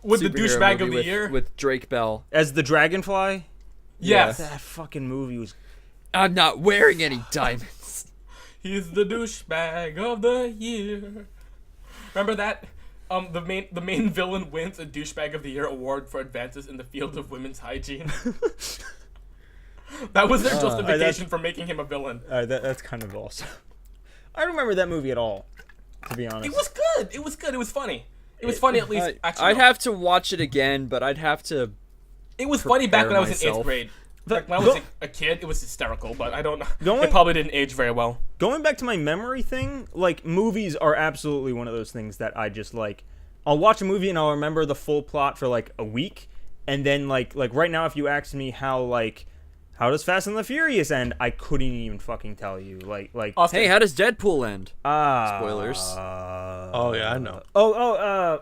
With the Superhero douchebag of movie the with, year. with Drake Bell. As the Dragonfly? Yes. That fucking movie was. I'm not wearing any diamonds. He's the douchebag of the year. Remember that? The main villain wins a douchebag of the year award for advances in the field of women's hygiene. That was their justification for making him a villain. That's kind of awesome. I don't remember that movie at all, to be honest. It was good. It was good. It was funny. It was funny at least. Actually, I'd no. have to watch it again, but I'd have to. It was funny back when I was in myself. 8th grade. The- Like when I was a kid, it was hysterical, but I don't know. Going- It probably didn't age very well. Going back to my memory thing, like movies are absolutely one of those things that I just like. I'll watch a movie and I'll remember the full plot for like a week, and then like right now, if you ask me how does Fast and the Furious end, I couldn't even fucking tell you. Like Austin, Hey, how does Deadpool end? spoilers. Oh yeah, I know.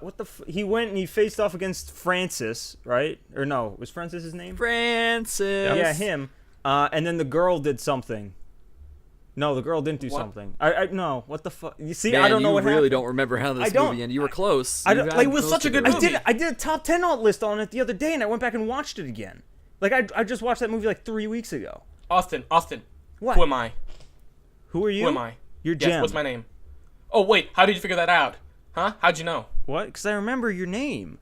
What the? He went and he faced off against Francis, right? Or no, was Francis his name? Francis. Yeah, him. And then the girl did something. No, the girl didn't do What? something. I no. What the fuck? You see, Man, I don't know you what really happened. don't remember how this I don't. movie ended. You were close. I don't- You got like, it was close such a to good it. movie. I did a top 10 list on it the other day, and I went back and watched it again. Like I just watched that movie like 3 weeks ago. Austin. What? Who am I? Who are you? Who am I? You're Yes, Jem. what's my name? Oh wait, how did you figure that out? Huh? How'd you know? What? Because I remember your name.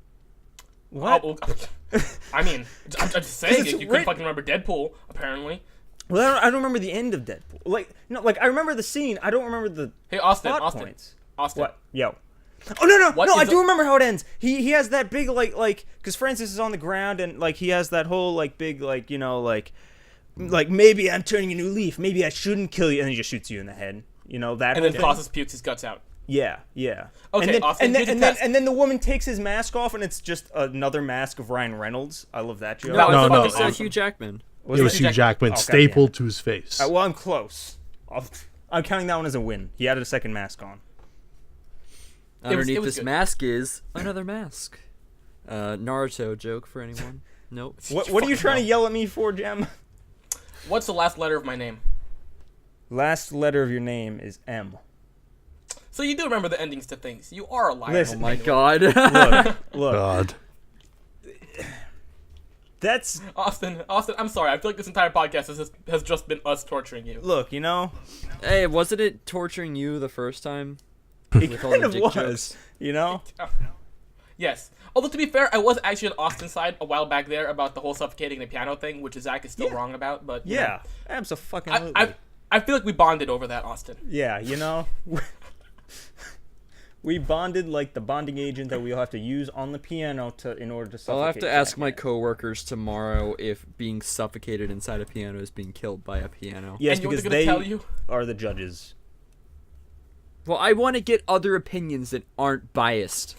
What? Oh, well, I mean, I'm just saying it's it. You right- couldn't fucking remember Deadpool, apparently. Well, I don't remember the end of Deadpool. Like I remember the scene. I don't remember the Hey, Austin. plot Austin. points. Austin. What? Yo. Oh no! What I is do the- remember how it ends. He has that big like because Francis is on the ground and like he has that whole like big like like maybe I'm turning a new leaf. Maybe I shouldn't kill you, and he just shoots you in the head. You know that. And whole then thing? process pukes his guts out. Yeah. Okay, and then, Austin, and then, here's a and then, test. and then the woman takes his mask off, and it's just another mask of Ryan Reynolds. I love that joke. That was No, fucking no, It's awesome. Hugh Jackman. It was Hugh Jackman Oh, stapled to his face. Well, I'm close. I'm counting that one as a win. He added a second mask on. Underneath it was this good. mask is another mask. Naruto joke for anyone? Nope. What are you Fucking trying to hell. yell at me for, Jem? What's the last letter of my name? Last letter of your name is M. So you do remember the endings to things. You are a liar. Listen. Oh my Anyway. god. Look. God. That's Austin, I'm sorry. I feel like this entire podcast has just been us torturing you. look. You know, Hey, wasn't it torturing you the first time? it With all kind the of dick was. jokes? You know. Yes. Although to be fair, I was actually on Austin's side a while back there about the whole suffocating the piano thing, which Zach is still Yeah. wrong about. But you Yeah. know, Absolutely. I feel like we bonded over that, Austin. Yeah. You know. We bonded like the bonding agent that we'll have to use on the piano in order to suffocate. I'll have to ask Jack my Ant. coworkers tomorrow if being suffocated inside a piano is being killed by a piano. Yes, And you know what because they're they gonna tell you? are the judges. Well, I want to get other opinions that aren't biased.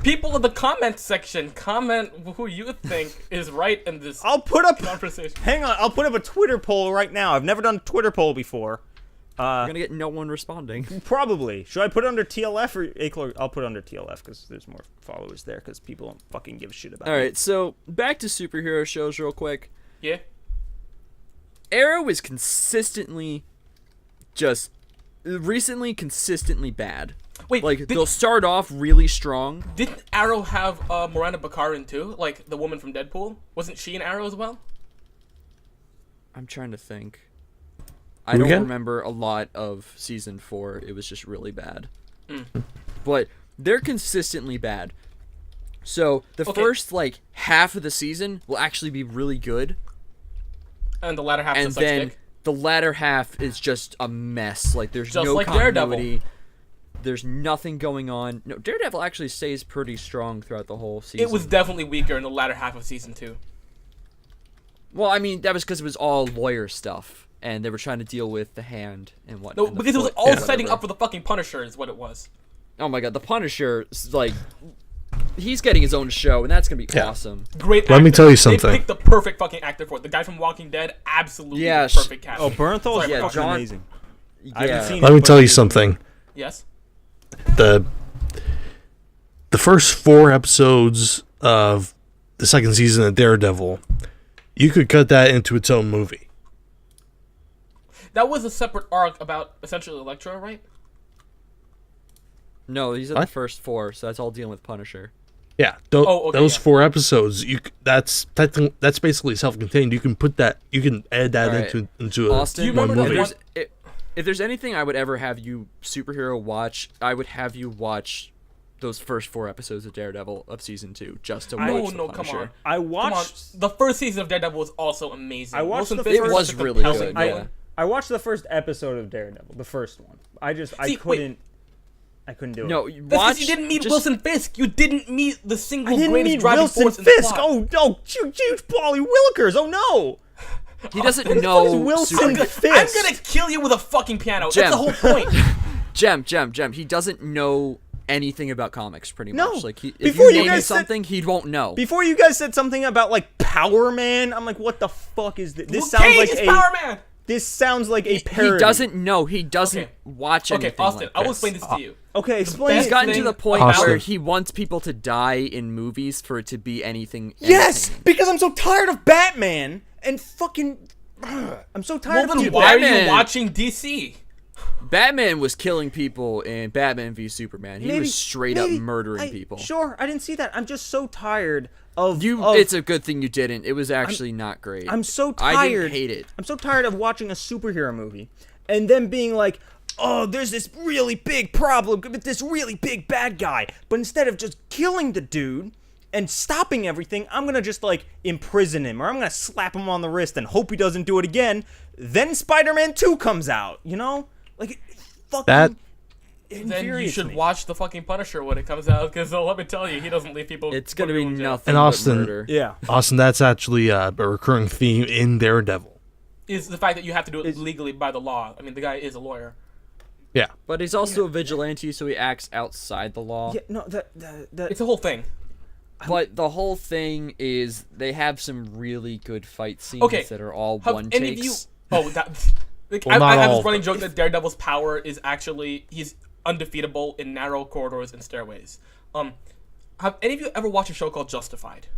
People in the comment section comment who you think is right in this I'll put up. conversation. Hang on, I'll put up a Twitter poll right now. I've never done a Twitter poll before. I'm gonna get no one responding. Probably. Should I put it under TLF or aclark? I'll put it under TLF because there's more followers there because people don't fucking give a shit about All it. right, so back to superhero shows real quick. Yeah. Arrow is consistently consistently bad. Wait, Like they'll start off really strong. didn't Arrow have Miranda Bakarin too? Like the woman from Deadpool? Wasn't she in Arrow as well? I'm trying to think. I Who don't again? remember a lot of season 4. It was just really bad. But they're consistently bad. So the Okay. first like half of the season will actually be really good, And the latter half and is then dick. the latter half is just a mess. Like there's Just no like Daredevil. continuity. There's nothing going on. No, Daredevil actually stays pretty strong throughout the whole season. It was definitely weaker in the latter half of season 2. Well, I mean, that was because it was all lawyer stuff, and they were trying to deal with the hand and what. No, and the because it was foot all and setting whatever. up for the fucking Punisher is what it was. Oh my god, the Punisher, like, he's getting his own show, and that's gonna be Yeah. awesome. Great Let me actor. tell you They something. picked the perfect fucking actor for it. The guy from Walking Dead, absolutely Yeah, the perfect cast. Oh, Bernthal is Yeah, fucking John- amazing. Yeah. I haven't seen Let it, me but tell you he's- something. Yes? The first 4 episodes of the second season of Daredevil, you could cut that into its own movie. That was a separate arc about essentially Elektra, right? No, these are What? the first 4, so that's all dealing with Punisher. Yeah, Oh, okay, those yeah. 4 episodes, that's basically self-contained. You can add that Alright. into Austin, Do you remember one that movie. one- if there's anything I would ever have you superhero watch, I would have you watch those first 4 episodes of Daredevil of season 2 just to watch No, the no, come Punisher. on. I Come on. watched. The first season of Daredevil was also amazing. I watched Wilson the Fisk first- It was such a really compelling good, villain. yeah. I watched the first episode of Daredevil, the first one. I See, couldn't. I couldn't do it. No, That's watch. because you didn't meet just- Wilson Fisk. You didn't meet the I single didn't greatest need driving Wilson force in the Fisk. plot. Oh, huge Polly Willikers. Oh no. He doesn't is know. Wilson super- I'm Fisk? gonna kill you with a fucking piano. Jem. That's the whole point. Jem. He doesn't know anything about comics, pretty No. much. Like, if Before you you name him guys said- something, he won't know. Before you guys said something about like Power Man, I'm like, what the fuck is this? This Luke sounds Cage like is a. Power Man. This sounds like a He parody. doesn't know. He doesn't Okay. watch anything Okay, Austin, like I will this. explain this to you. Okay, explain. best He's gotten to thing the point Austin. where he wants people to die in movies for it to be anything. Yes, entertaining. because I'm so tired of Batman and fucking. I'm so Well, tired then of why are you Batman- watching DC? Batman was killing people in Batman v Superman. He Maybe- was straight up maybe murdering people. Sure, I didn't see that. I'm just so tired of It's a good thing you didn't. It was actually not great. I'm so I tired. didn't hate it. I'm so tired of watching a superhero movie and then being like, "Oh, there's this really big problem with this really big bad guy." But instead of just killing the dude and stopping everything, I'm gonna just like imprison him, or I'm gonna slap him on the wrist and hope he doesn't do it again. Then Spider-Man 2 comes out. You know, like it fucking. That- Then you infuriates should me. watch the fucking Punisher when it comes out, because let me tell you, he doesn't leave people. It's gonna be in jail. nothing And but Austin- murder. Yeah. Austin, that's actually a recurring theme in Daredevil. Is the fact that you have to do it legally by the law. I mean, the guy is a lawyer. Yeah. But he's also a vigilante, so he acts outside the law. Yeah. No. That. It's a whole thing. But the whole thing is they have some really good fight scenes Okay, that are all Have one any of you? takes. Oh, that. Like, Well, I not have all this of running them. joke that Daredevil's power is actually he's undefeatable in narrow corridors and stairways. Have any of you ever watched a show called Justified?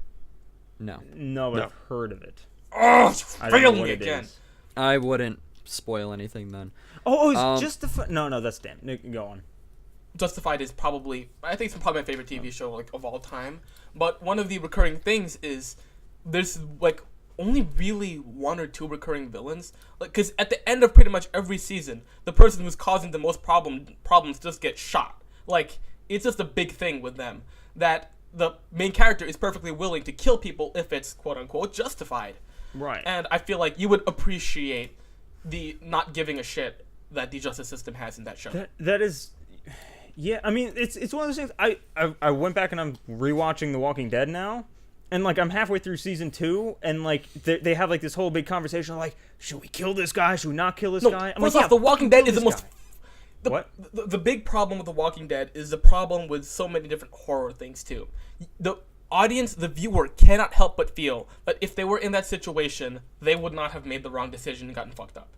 No. No, but No. I've heard of it. Oh, I don't know failed what me it again. is. I wouldn't spoil anything then. Oh, it's Um, just the no, that's Dan. Nick, go on. Justified is probably I think it's probably my favorite TV show like of all time. But one of the recurring things is there's like only really 1 or 2 recurring villains. Like, because at the end of pretty much every season, the person who's causing the most problems just gets shot. Like, it's just a big thing with them that the main character is perfectly willing to kill people if it's quote unquote justified. Right. And I feel like you would appreciate the not giving a shit that the justice system has in that show. That is, Yeah, I mean, it's one of those things. I went back and I'm rewatching The Walking Dead now, and like I'm halfway through season 2, and like they have like this whole big conversation like, should we kill this guy? Should we not kill this guy? I'm First like, off, The Walking Dead is the most. What? The big problem with The Walking Dead is the problem with so many different horror things too. The audience, the viewer, cannot help but feel that if they were in that situation, they would not have made the wrong decision and gotten fucked up.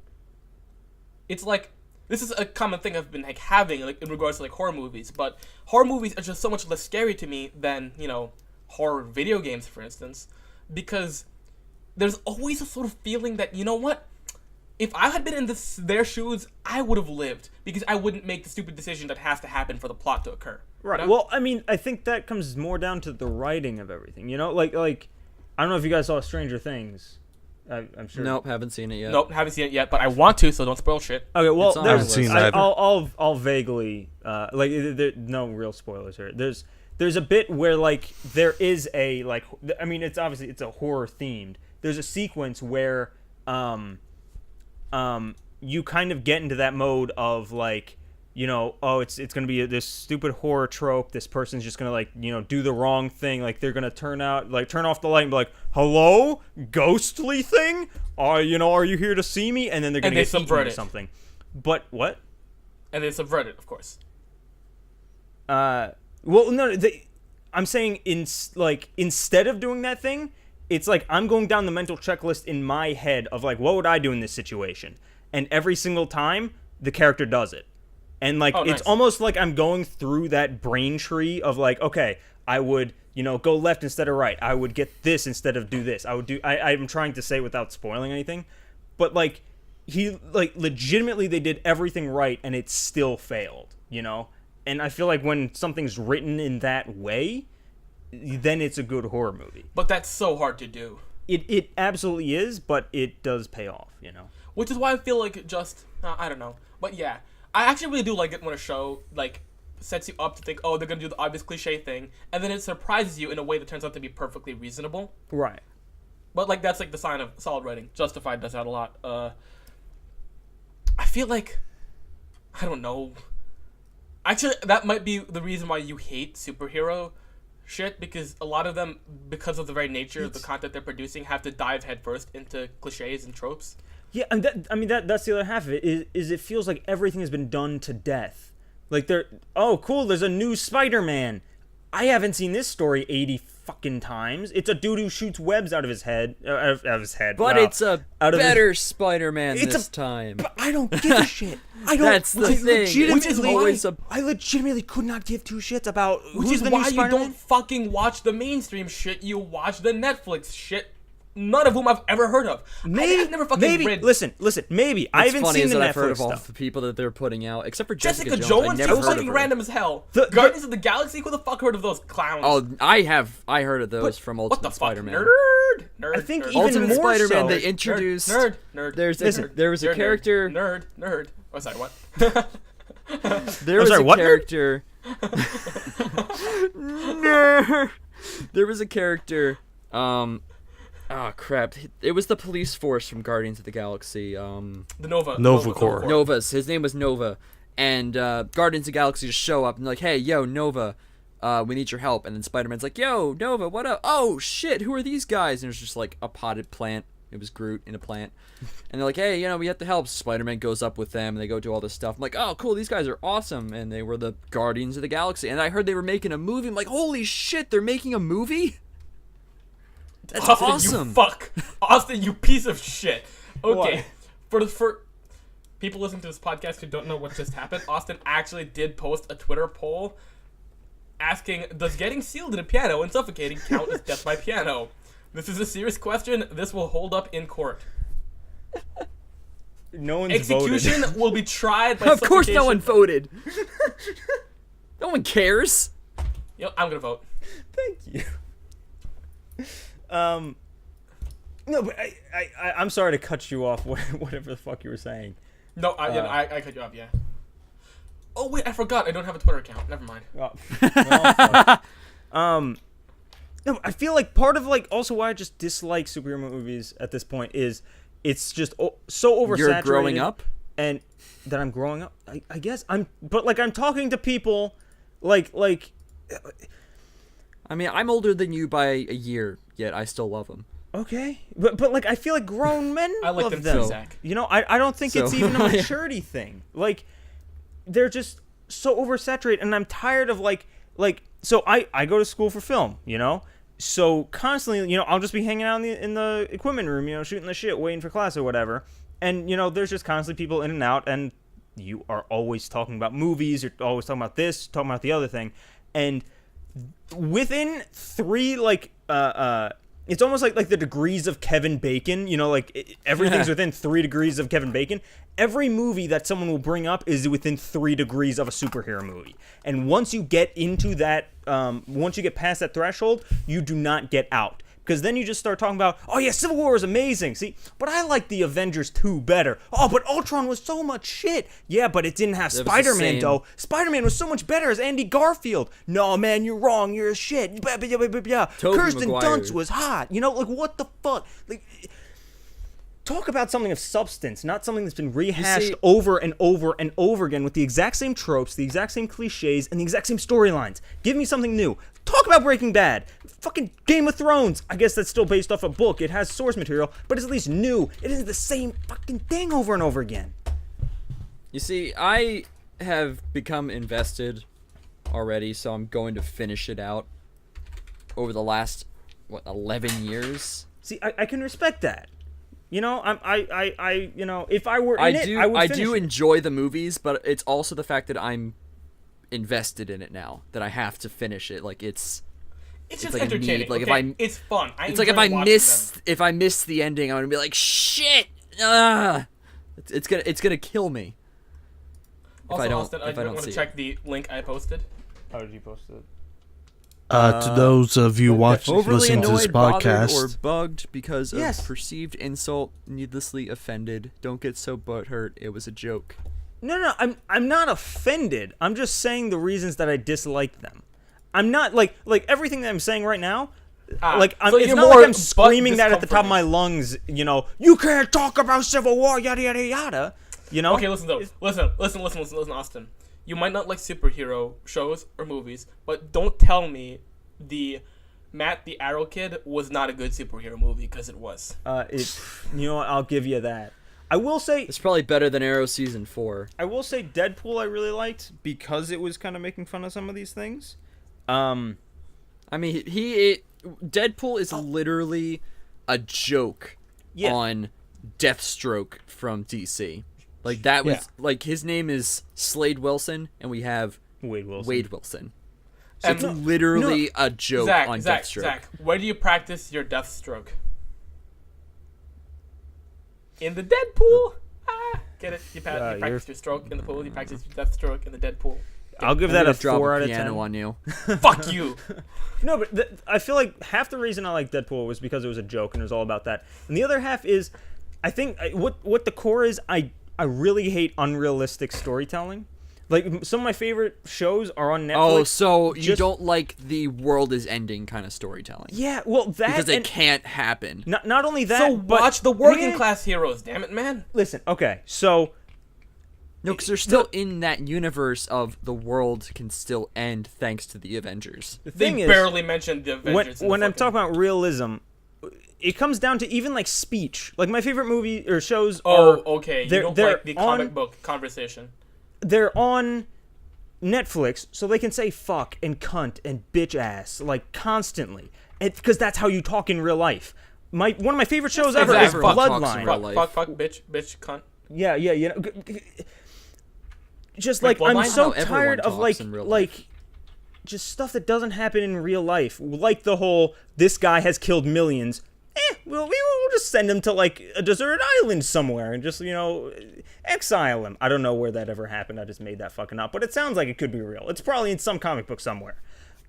It's like, this is a common thing I've been like having like in regards to like horror movies, but horror movies are just so much less scary to me than, you know, horror video games, for instance, because there's always a sort of feeling that, you know what, if I had been in their shoes, I would have lived, because I wouldn't make the stupid decision that has to happen for the plot to occur. Right. You know? Well, I mean, I think that comes more down to the writing of everything. You know, like I don't know if you guys saw Stranger Things. I'm sure. Nope, haven't seen it yet. Nope, haven't seen it yet, but I want to, so don't spoil shit. Okay, well, It's on there's our list. I've seen I'll vaguely no real spoilers here. There's a bit where like there is a like, I mean, it's obviously it's a horror themed. There's a sequence where you kind of get into that mode of like, you know, oh, it's gonna be this stupid horror trope. This person's just gonna like, you know, do the wrong thing. Like they're gonna turn off the light and be like, "Hello, ghostly thing? Are you here to see me?" And then they're gonna get eaten or something. But what? And they subvert it, of course. Well, no, I'm saying instead of doing that thing, it's like I'm going down the mental checklist in my head of like, what would I do in this situation? And every single time, the character does it. And like, it's almost like I'm going through that brain tree of like, okay, I would, you know, go left instead of right. I would get this instead of do this. I'm trying to say without spoiling anything, but like, legitimately they did everything right and it still failed, you know? And I feel like when something's written in that way, then it's a good horror movie. But that's so hard to do. It absolutely is, but it does pay off, you know? Which is why I feel like just, I don't know. But yeah, I actually really do like it when a show, like, sets you up to think, oh, they're going to do the obvious cliche thing, and then it surprises you in a way that turns out to be perfectly reasonable. Right. But, like, that's, like, the sign of solid writing. Justified does that a lot. I feel like, I don't know. Actually, that might be the reason why you hate superhero shit, because a lot of them, because of the very nature of the content they're producing, have to dive headfirst into cliches and tropes. Yeah, and that's the other half of it, is it feels like everything has been done to death. Like, oh, cool, there's a new Spider-Man. I haven't seen this story 80 fucking times. It's a dude who shoots webs out of his head. But wow. It's a better Spider-Man this time. But I don't give a shit. That's the thing. Which is always I legitimately could not give two shits about which is why you don't fucking watch the mainstream shit. You watch the Netflix shit. None of whom I've ever heard of. I've never fucking read. Listen. Maybe I haven't seen the Netflix I've heard of all stuff. the people that they're putting out, except for Jessica Jones. Jones. I never heard fucking of her. random as hell. Guardians of the Galaxy. Who the fuck heard of those clowns? Oh, I heard of those from what the Ultimate fuck, Spider-Man. Nerd. I think nerd. even Ultimate more Spider-Man. so. They introduced. Nerd. There was a character. Nerd. Oh, sorry. What? There was a character. Nerd. There was a character. Oh crap! It was the police force from Guardians of the Galaxy. The Nova. Nova Corps. Novas. His name was Nova, and Guardians of the Galaxy just show up and they're like, "Hey, yo, Nova, we need your help." And then Spider-Man's like, "Yo, Nova, what up? Oh shit, who are these guys?" And it was just like a potted plant. It was Groot in a plant, and they're like, "Hey, we have to help." Spider-Man goes up with them, and they go do all this stuff. I'm like, "Oh, cool, these guys are awesome," and they were the Guardians of the Galaxy. And I heard they were making a movie. I'm like, "Holy shit, they're making a movie!" That's Austin, awesome. You fuck. Austin, you piece of shit. Okay. What? For people listening to this podcast who don't know what just happened, Austin actually did post a Twitter poll asking, does getting sealed in a piano and suffocating count as death by piano? This is a serious question. This will hold up in court. No one's Execution voted. will be tried by Of course no one suffocation. voted. No one cares. Yep, I'm gonna vote. Thank you. No, but I'm sorry to cut you off. Whatever the fuck you were saying. No, I cut you off. Yeah. Oh wait, I forgot. I don't have a Twitter account. Never mind. No, I feel like part of like also why I just dislike superhero movies at this point is it's just so oversaturated. You're growing up? and that I'm growing up. I guess but like I'm talking to people, like. I mean, I'm older than you by a year, yet I still love them. Okay, but like I feel like grown men I like love them too, them. Zach. You know, I don't think it's even a maturity thing. Like, they're just so oversaturated, and I'm tired of like. So I go to school for film, you know. So constantly, you know, I'll just be hanging out in the equipment room, you know, shooting the shit, waiting for class or whatever. And you know, there's just constantly people in and out, and you are always talking about movies. You're always talking about this, talking about the other thing, and within 3 it's almost like the degrees of Kevin Bacon, you know, like everything's within 3 degrees of Kevin Bacon. Every movie that someone will bring up is within 3 degrees of a superhero movie. And once you get into that, once you get past that threshold, you do not get out. Because then you just start talking about, oh yeah, Civil War is amazing. See, but I like the Avengers 2 better. Oh, but Ultron was so much shit. Yeah, but it didn't have Spider-Man, though. Spider-Man was so much better as Andy Garfield. No, man, you're wrong. You're a shit. Kirsten Dunst was hot. You know, like, what the fuck? Like, talk about something of substance, not something that's been rehashed over and over and over again with the exact same tropes, the exact same cliches, and the exact same storylines. Give me something new. Talk about Breaking Bad. Fucking Game of Thrones. I guess that's still based off a book. It has source material, but it's at least new. It isn't the same fucking thing over and over again. You see, I have become invested already, so I'm going to finish it out over the last, 11 years? See, I can respect that. You know, I you know, if I were in it, I would I finish do it. enjoy the movies, but it's also the fact that I'm invested in it now, that I have to finish it. Like, it's just like entertaining. Like, okay? It's fun. It's like if I miss the ending, I'm gonna be like, shit. It's gonna kill me. Also, if I don't, Austin, if I don't want to see check the link I posted. How did you post it? To those of you watching, Overly listening to this annoyed, bothered, podcast, or bugged because Yes. of perceived insult, needlessly offended. Don't get so butthurt. It was a joke. No, I'm not offended. I'm just saying the reasons that I dislike them. I'm not like everything that I'm saying right now. So It's you're not more like I'm butt screaming that at the top of discomforted. my lungs. You know, you can't talk about Civil War, yada yada yada. You know. Okay, listen though. Listen, Austin. You might not like superhero shows or movies, but don't tell me the Matt the Arrow Kid was not a good superhero movie, because it was. You know what? I'll give you that. I will say It's probably better than Arrow Season 4. I will say Deadpool I really liked because it was kind of making fun of some of these things. I mean, Deadpool is literally a joke on Deathstroke from DC. Like, that was like, his name is Slade Wilson, and we have Wade Wilson. So And it's literally a joke on Deathstroke. Zach, where do you practice your Deathstroke? In the Deadpool. Get it? You practice your stroke in the pool. You practice your Deathstroke in the Deadpool. I'll give I'm that gonna a drop 4 a out of piano 10. on you. Fuck you. No, but I feel like half the reason I like Deadpool was because it was a joke and it was all about that, and the other half is, I think what the core is. I really hate unrealistic storytelling. Like, some of my favorite shows are on Netflix. Oh, so you don't like the world is ending kind of storytelling? Yeah, well, that Because it can't happen. Not only that, So but watch the working class heroes. Damn it, man. Listen, okay, so No, because they're still in that universe of the world can still end thanks to the Avengers. the They thing is, barely mentioned the Avengers. when I'm talking about realism, it comes down to even like speech. Like, my favorite movie or shows are okay. You they're- don't they're like the comic on- book conversation. they're on Netflix, so they can say fuck and cunt and bitch ass like constantly, because that's how you talk in real life. One of my favorite shows ever is everyone talks in Bloodline. real life. Fuck, bitch, cunt. Yeah, you know, just Like, like I'm Bloodline? so How everyone tired of talks in real life. like just stuff that doesn't happen in real life, like the whole this guy has killed millions. We'll just send him to like a deserted island somewhere and just, you know, exile him. I don't know where that ever happened. I just made that fucking up, but it sounds like it could be real. It's probably in some comic book somewhere.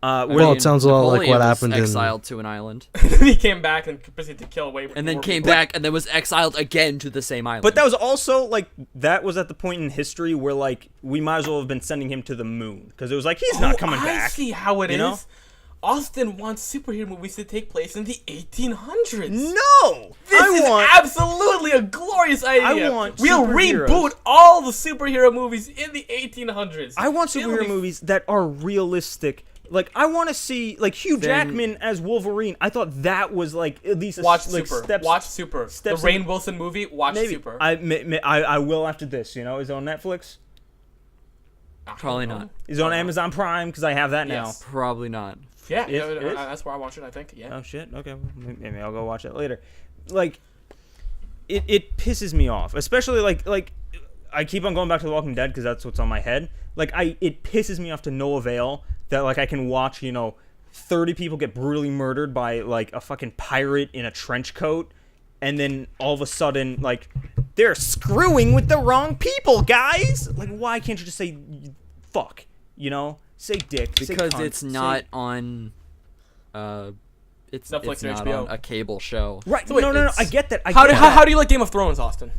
Well, it sounds a lot like Napoleon what was happened in- exiled to an island, He came back and proceeded to kill away. and then came back, and then was exiled again to the same island. But that was also like that was at the point in history where like we might as well have been sending him to the moon, because it was like he's not coming I back. see how it is. you know? Austin wants superhero movies to take place in the 1800s. No! This is absolutely a glorious idea. I want We'll superheroes. reboot all the superhero movies in the 1800s. I want It'll superhero be movies that are realistic. Like, I want to see, like, Hugh Jackman as Wolverine. I thought that was, like, at least a Watch like, Super. steps. Watch Super. The steps Rainn in- Wilson movie. Watch Maybe. Super. I will after this, you know? Is it on Netflix? Probably not. Is it on Amazon Prime? Because I have that Yes. Probably not. Yeah, It is? that's where I watch it. I think. Yeah. now. Oh, shit. Okay. Well, maybe I'll go watch it later. Like, it pisses me off. Especially, like I keep on going back to The Walking Dead because that's what's on my head. Like, it pisses me off to no avail that, like, I can watch, 30 people get brutally murdered by, like, a fucking pirate in a trench coat, and then all of a sudden, like, they're screwing with the wrong people, guys! Like, why can't you just say fuck, Say dick, say Because cunt, it's say- not on. It's Netflix or not HBO. on a cable show. Right, So wait, no, it's- I get that. How do you like Game of Thrones, Austin?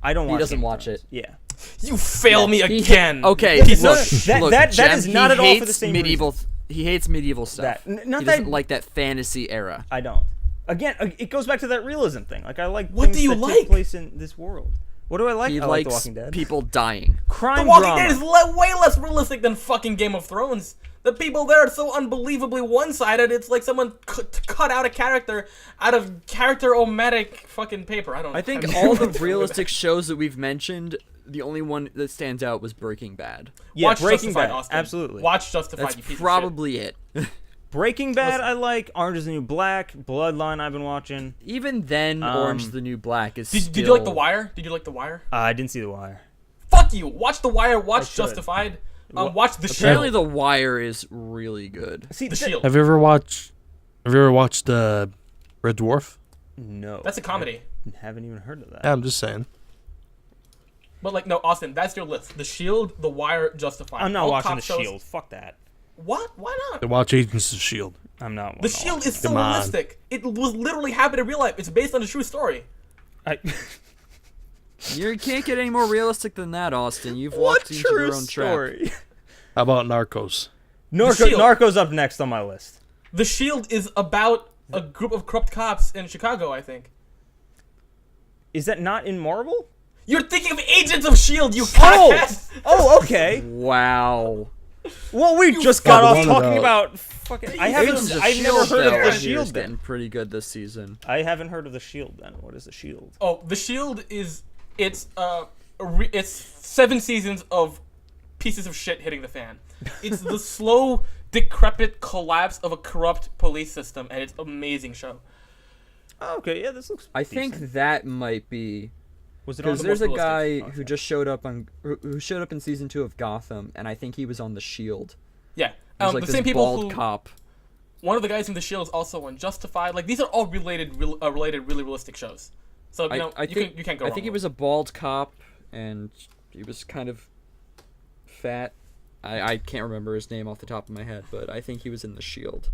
I don't He watch doesn't Game of watch Thrones. it. Yeah. You fail me He- again. Okay, Piece no, of no, shit. that Jem, is he not at all for the hates same medieval. He hates medieval stuff. That- not he doesn't that- like that fantasy era. I don't. Again, it goes back to that realism thing. Like, I like What things do you that like? take place in this world. What do I like? He I like The likes Walking Dead. people dying. Crime The Walking drama. Dead is way less realistic than fucking Game of Thrones. The people there are so unbelievably one-sided. It's like someone cut out a character out of character-o-matic fucking paper. I don't know. I think don't all know the what to do with realistic that. shows that we've mentioned, the only one that stands out was Breaking Bad. Yeah, Watch Breaking Justified, Bad. Austin. Absolutely. Watch Justified, That's you piece probably it. Breaking Bad, Listen. I like. Orange is the New Black. Bloodline, I've been watching. Even then, Orange is the New Black is of shit. still... Did you like The Wire? Did you like The Wire? I didn't see The Wire. Fuck you! Watch The Wire. Watch should. Justified. Watch The Apparently Shield. The Wire is really good. See, The Shield. Have you ever watched Red Dwarf? No. That's a comedy. I haven't even heard of that. Yeah, I'm just saying. But like, no, Austin, that's your list. The Shield, The Wire, Justified. I'm not All watching cop The shows. Shield. Fuck that. What? Why not? To watch Agents of Shield. I'm not. The Shield is so Come on. realistic. It was literally happened in real life. It's based on a true story. You can't get any more realistic than that, Austin. You've What walked into true your own trap. story? How about Narcos? Shield. Narcos up next on my list. The Shield is about a group of corrupt cops in Chicago, I think. Is that not in Marvel? You're thinking of Agents of S.H.I.E.L.D., you Oh! cockhead! Oh, okay. Wow. Well, we just got fucking off one talking about- about fucking. Agents of I've never S.H.I.E.L.D., heard of though, the is Shield. getting Then pretty good this season. I haven't heard of the Shield. Then what is the Shield? Oh, The Shield is... It's 7 seasons of pieces of shit hitting the fan. It's the slow, decrepit collapse of a corrupt police system, and it's an amazing show. Oh, okay, yeah, this looks. I decent. think that might be... Was it on Because the there's a most guy realistic? who just showed up who showed up in season 2 of Gotham, and I think he was on the Shield. Yeah. He's like The this same people bald who... cop. One of the guys in The Shield is also on Justified. Like, these are all related really realistic shows. So, you know, you can't go wrong. I think he with was a bald cop, and he was kind of fat. I can't remember his name off the top of my head, but I think he was in the Shield.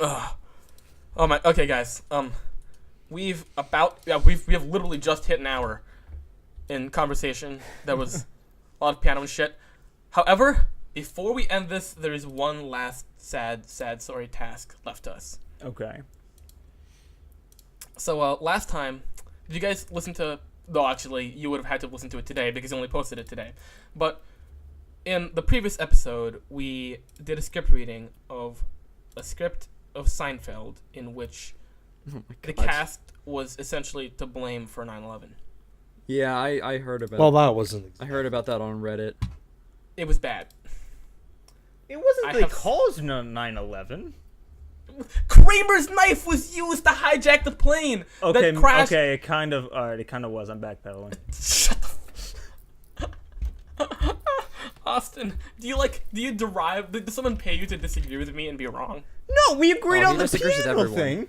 Ugh. Oh my. Okay, guys. We have literally just hit an hour in conversation. That was a lot of piano and shit. However, before we end this, there is one last sad sorry task left to us. Okay. So last time, did you guys listen to? No, actually, you would have had to listen to it today because you only posted it today. But in the previous episode, we did a script reading of a script of Seinfeld in which Oh my the God. cast was essentially to blame for 9/11. Yeah, I heard about. Well, that wasn't. I heard about that on Reddit. It was bad. It wasn't I they have- caused 9/11. Kramer's knife was used to hijack the plane Okay, that crashed. okay, it kind of. All right, it kind of was. I'm backpedaling. Shut the Austin, do you derive? Did someone pay you to disagree with me and be wrong? No, we agreed Oh, on he the disagrees with piano everyone. thing.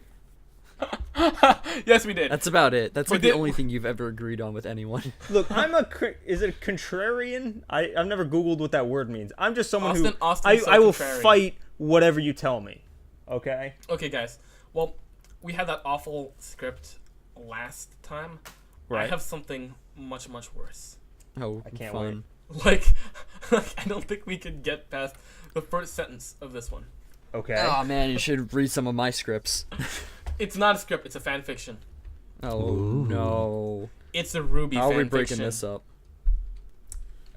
Yes, we did. That's about it. That's We like the did- only thing you've ever agreed on with anyone. Look, I'm a. Is it contrarian? I've never Googled what that word means. I'm just someone Austin- who. Austin's so I will contrarian. fight whatever you tell me. Okay. Okay, guys. Well, we had that awful script last time. I Right. have something much worse. Oh, I can't fun. Like, I don't think we could get past the first sentence of this one. Okay. Oh man, you should read some of my scripts. It's not a script. It's a fan fiction. Oh no. It's a Ruby How are we fan breaking fiction. this up?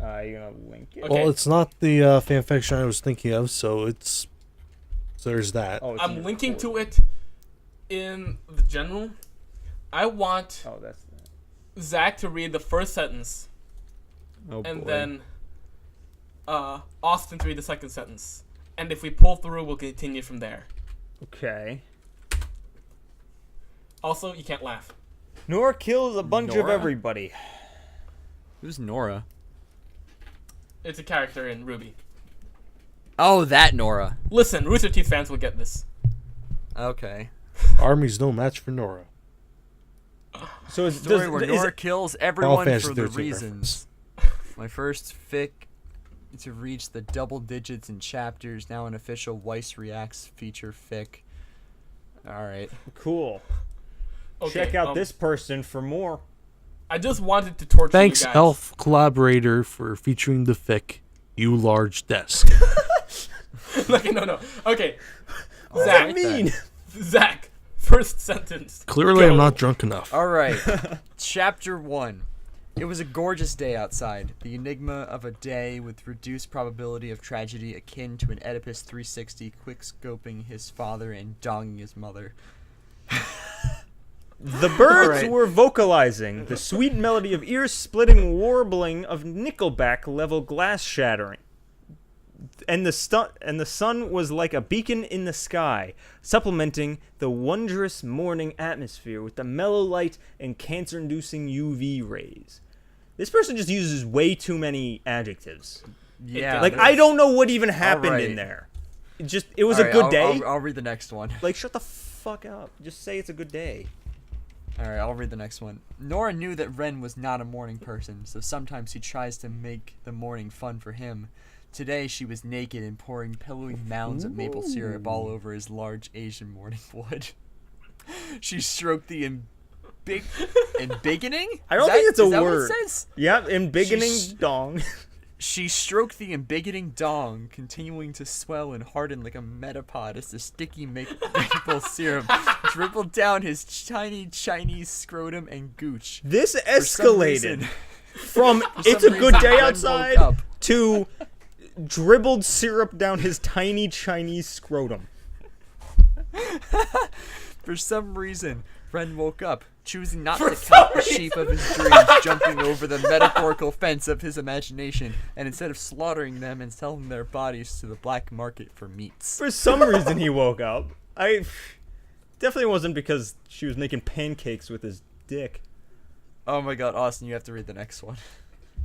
You're gonna link it. Okay. Well, it's not the fanfiction I was thinking of, so there's that. Oh, it's in I'm your linking core. to it in the general. I want Oh, that's that. Zach to read the first sentence, Oh and boy. then Austin to read the second sentence. And if we pull through, we'll continue from there. Okay. Also, you can't laugh. Nora kills a bunch of Nora? everybody. Who's Nora? It's a character in Ruby. Oh, that Nora. Listen, Rooster Teeth fans will get this. Okay. Army's no match for Nora. So it's Story where Nora kills Final everyone Fantasy for the 13 reasons. My first fic to reach the double digits in chapters, now an official Weiss Reacts feature fic. Alright. cool. Okay, Check out this person for more. I just wanted to torture Thanks, you guys. Elf collaborator, for featuring the fic. You large desk. Okay, no. Okay. What Zach, does that mean? Zach, first sentence. Clearly, Go. I'm not drunk enough. Alright. Chapter 1. It was a gorgeous day outside. The enigma of a day with reduced probability of tragedy akin to an Oedipus 360 quick-scoping his father and donging his mother. The birds Alright. were vocalizing the sweet melody of ear-splitting warbling of Nickelback-level glass shattering. And the sun was like a beacon in the sky, supplementing the wondrous morning atmosphere with the mellow light and cancer-inducing UV rays. This person just uses way too many adjectives. Yeah. Like, I don't know what even happened in there. It was a good day. I'll read the next one. Like, shut the fuck up. Just say it's a good day. Alright, I'll read the next one. Nora knew that Ren was not a morning person, so sometimes he tries to make the morning fun for him. Today she was naked and pouring pillowy mounds of maple syrup all over his large Asian morning wood. She stroked the embiggening? I don't think it's a is that word. What it says? Yep, embiggening She's- dong. She stroked the embiggening dong, continuing to swell and harden like a metapod as the sticky maple syrup dribbled down his tiny Chinese scrotum and gooch. This For some escalated reason- from for it's some a good reason, day Ren woke outside up. to dribbled syrup down his tiny Chinese scrotum. For some reason, Ren woke up, choosing not For to some count the sheep of his dreams jumping over the metaphorical fence of his imagination, and instead of slaughtering them and selling their bodies to the black market for meats. For some reason he woke up. I definitely wasn't because she was making pancakes with his dick. Oh my god, Austin, you have to read the next one.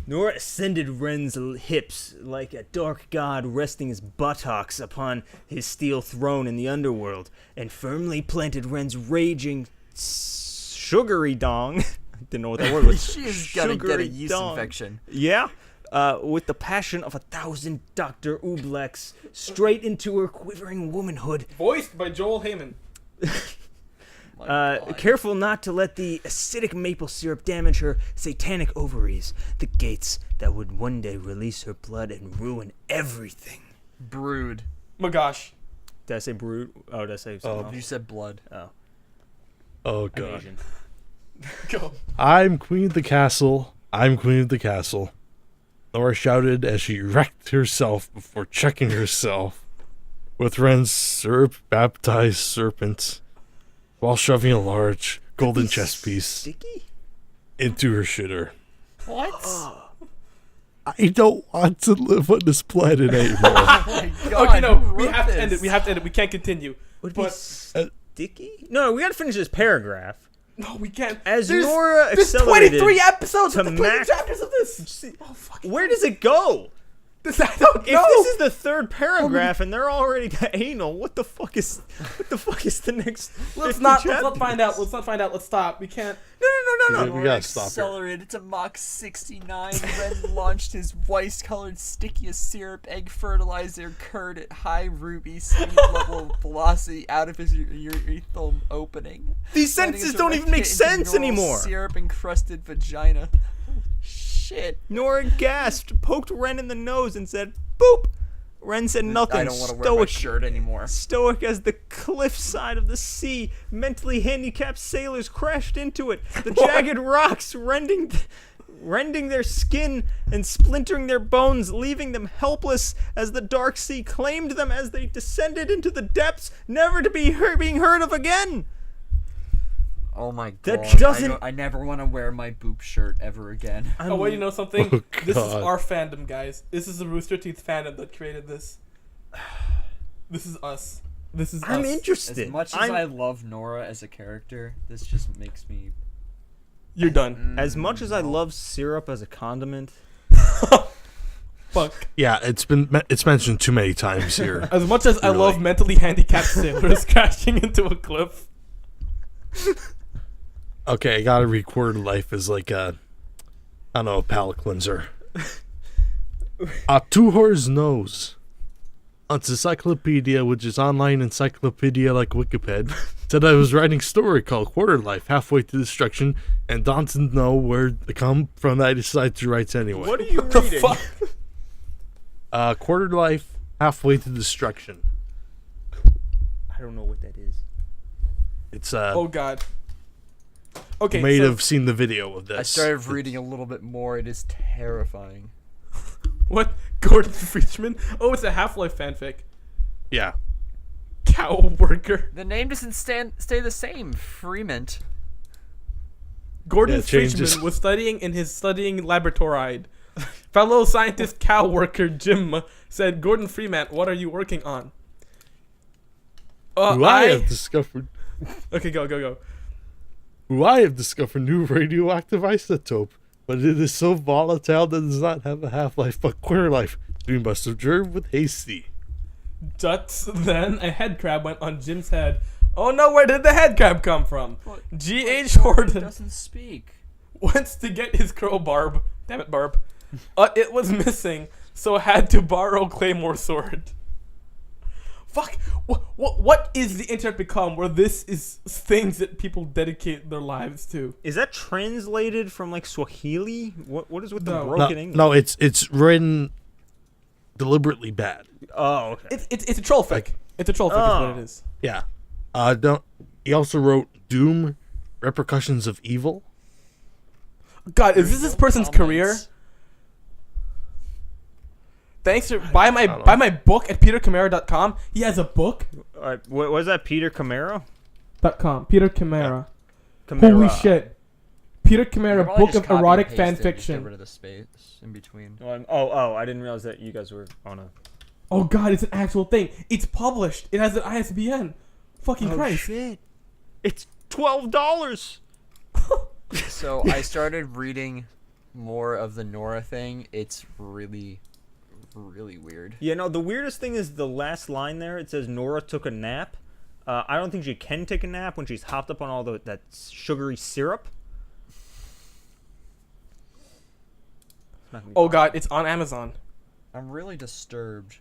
Nora ascended Ren's hips like a dark god resting his buttocks upon his steel throne in the underworld, and firmly planted Ren's raging sugary dong. Didn't know what that word was. She is gonna get a Sugary yeast dong. infection. Yeah. With the passion of 1,000 Dr. Ooblex straight into her quivering womanhood. Voiced by Joel Heyman. My God. Careful not to let the acidic maple syrup damage her satanic ovaries, the gates that would one day release her blood and ruin everything. Brood. Maggosh. Did I say brood? Oh, did I say something You else? said blood. Oh, Oh I'm god. Asian. Go. I'm queen of the castle. I'm queen of the castle. Nora shouted as she wrecked herself before checking herself with Ren's syrup-baptized serpent while shoving a large golden chess piece Sticky? into her shitter. What? I don't want to live on this planet anymore. Oh my god. Okay, no, who we wrote have to end this? it. We have to end it. We can't continue. Would it But- be sticky? No, we gotta finish this paragraph. No, we can't. As There's- Nora There's accelerated 23 episodes to with the 20 max- chapters of this. Oh, fuck. Where does it go? I don't If know. this is the third paragraph and they're already to anal, what the fuck is the next? Let's 50 not chapters? find out. Let's not find out. Let's stop. We can't. No. We gotta stop here. Accelerated to Mach 69. Ren launched his Weiss-colored stickiest syrup egg fertilizer curd at high ruby speed level velocity out of his urethral opening. These Letting sentences his don't erect even make hit into sense normal anymore. Syrup-encrusted vagina. Shit. Nora gasped, poked Ren in the nose, and said, "Boop." Ren said nothing. I don't want to wear my shirt anymore. Stoic as the cliffside of the sea, mentally handicapped sailors crashed into it. The jagged rocks rending their skin and splintering their bones, leaving them helpless as the dark sea claimed them as they descended into the depths, never to be being heard of again. Oh my god! That doesn't. I never want to wear my boop shirt ever again. Oh, well, you know something? Oh, This is God. our fandom, guys. This is the Rooster Teeth fandom that created this. This is us. This is I'm us. interested. As much as I love Nora as a character, this just makes me. You're done. As much as I love syrup as a condiment, Fuck. Yeah, it's mentioned too many times here. As much as I Really? love mentally handicapped sailors crashing into a cliff. Okay, I gotta record life as like a, I don't know, a palate cleanser. A two horse nose. Its encyclopedia, which is online encyclopedia like Wikipedia, said I was writing a story called Quarter Life, halfway to destruction, and didn't know where to come from. I decided to write anyway. what are you The reading? fuck? Quarter Life, halfway to destruction. I don't know what that is. It's Oh god. Okay. may so have seen the video of this. I started reading a little bit more. It is terrifying. what? Gordon Freeman? Oh, it's a Half-Life fanfic. Yeah. Cow worker. The name doesn't stay the same. Freement. Gordon Yeah, it changes. Freeman was studying in his studying laboratory. Fellow scientist cow worker Jim said, "Gordon Freeman, what are you working on?" Who I have discovered Okay, go. I have discovered new radioactive isotope, but it is so volatile that it does not have a half-life but quarter life. We must observe with hasty. Just then, a head crab went on Jim's head. Oh no, where did the head crab come from? G.H. It Horton doesn't speak. wants to get his crowbar. Damn it, Barb. It was missing, so had to borrow Claymore sword. Fuck. What is the internet become where this is things that people dedicate their lives to? Is that translated from like Swahili? What is with the No. broken English? No, it's written deliberately bad. Oh, okay. It's a troll fic. It's a troll fic is what it is. Yeah. Don't. He also wrote Doom, Repercussions of Evil. God, is this person's career? Thanks for buy my book at petercamara.com. He has a book. What was that? Peter Camaro? .com. Peter Camara. Camara. Holy shit. Peter You Camara, probably book just of copy and erotic paste fan it, just Get fiction. rid of the space in between. Oh, I didn't realize that you guys were on a. Oh god, it's an actual thing. It's published. It has an ISBN. Fucking Christ. Shit! It's $12. So I started reading more of the Nora thing. It's really, really weird. Yeah, no. The weirdest thing is the last line there. It says Nora took a nap. I don't think she can take a nap when she's hopped up on all that sugary syrup. It's not gonna be Oh fun. god, it's on Amazon. I'm really disturbed.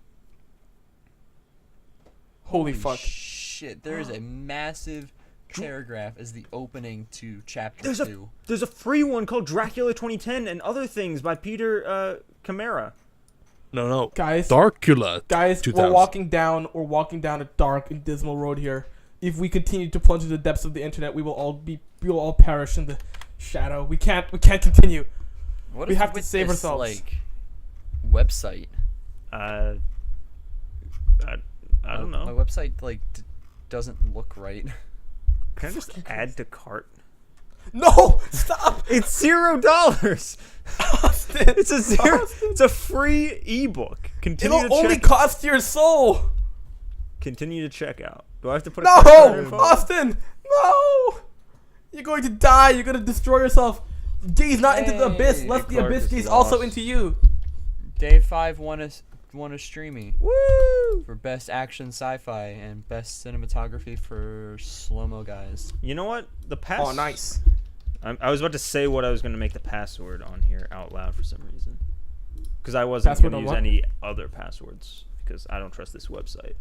Holy fuck. Shit, there is a massive paragraph as the opening to chapter There's 2. There's a free one called Dracula 2010 and Other Things by Peter Camara. No. Guys, Darkula. Guys, 2000. we're walking down a dark and dismal road here. If we continue to plunge into the depths of the internet, we will all perish in the shadow. We can't continue. What We is have to with save this, ourselves. like, website? I don't My know. website, like, doesn't look right. Can I just add to cart? No! Stop! It's $0. Austin! It's a zero. It's a free ebook. Continue It'll to only check. cost your soul! Continue to check out. Do I have to put a No! credit card info? Austin! No! You're going to die. You're going to destroy yourself. Gaze not into the abyss, Hey, lest the Clark abyss is gaze also lost. into you. Day 5 won a streamy Woo! for best action sci-fi and best cinematography for slow-mo guys. You know what? The pass. Oh, nice. I was about to say what I was going to make the password on here out loud for some reason. Because I wasn't Password going to on use what? any other passwords because I don't trust this website.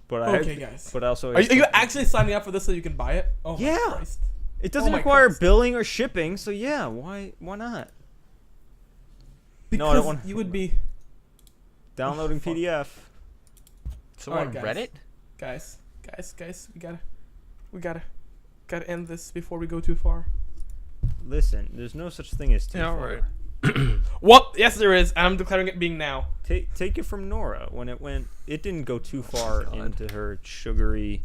But Okay, guys. But also, Are you actually signing up for this so you can buy it? Oh, Yeah. my Christ. it doesn't Oh my require Christ. billing or shipping, so yeah, why not? Because No, I don't want- you would be... Downloading fuck. PDF. So Alright, on guys. Reddit? Guys, we gotta end this before we go too far. Listen, there's no such thing as too Yeah, far. alright. What? Yes, there is. I'm declaring it being now. Take it from Nora when it didn't go too far God. into her sugary.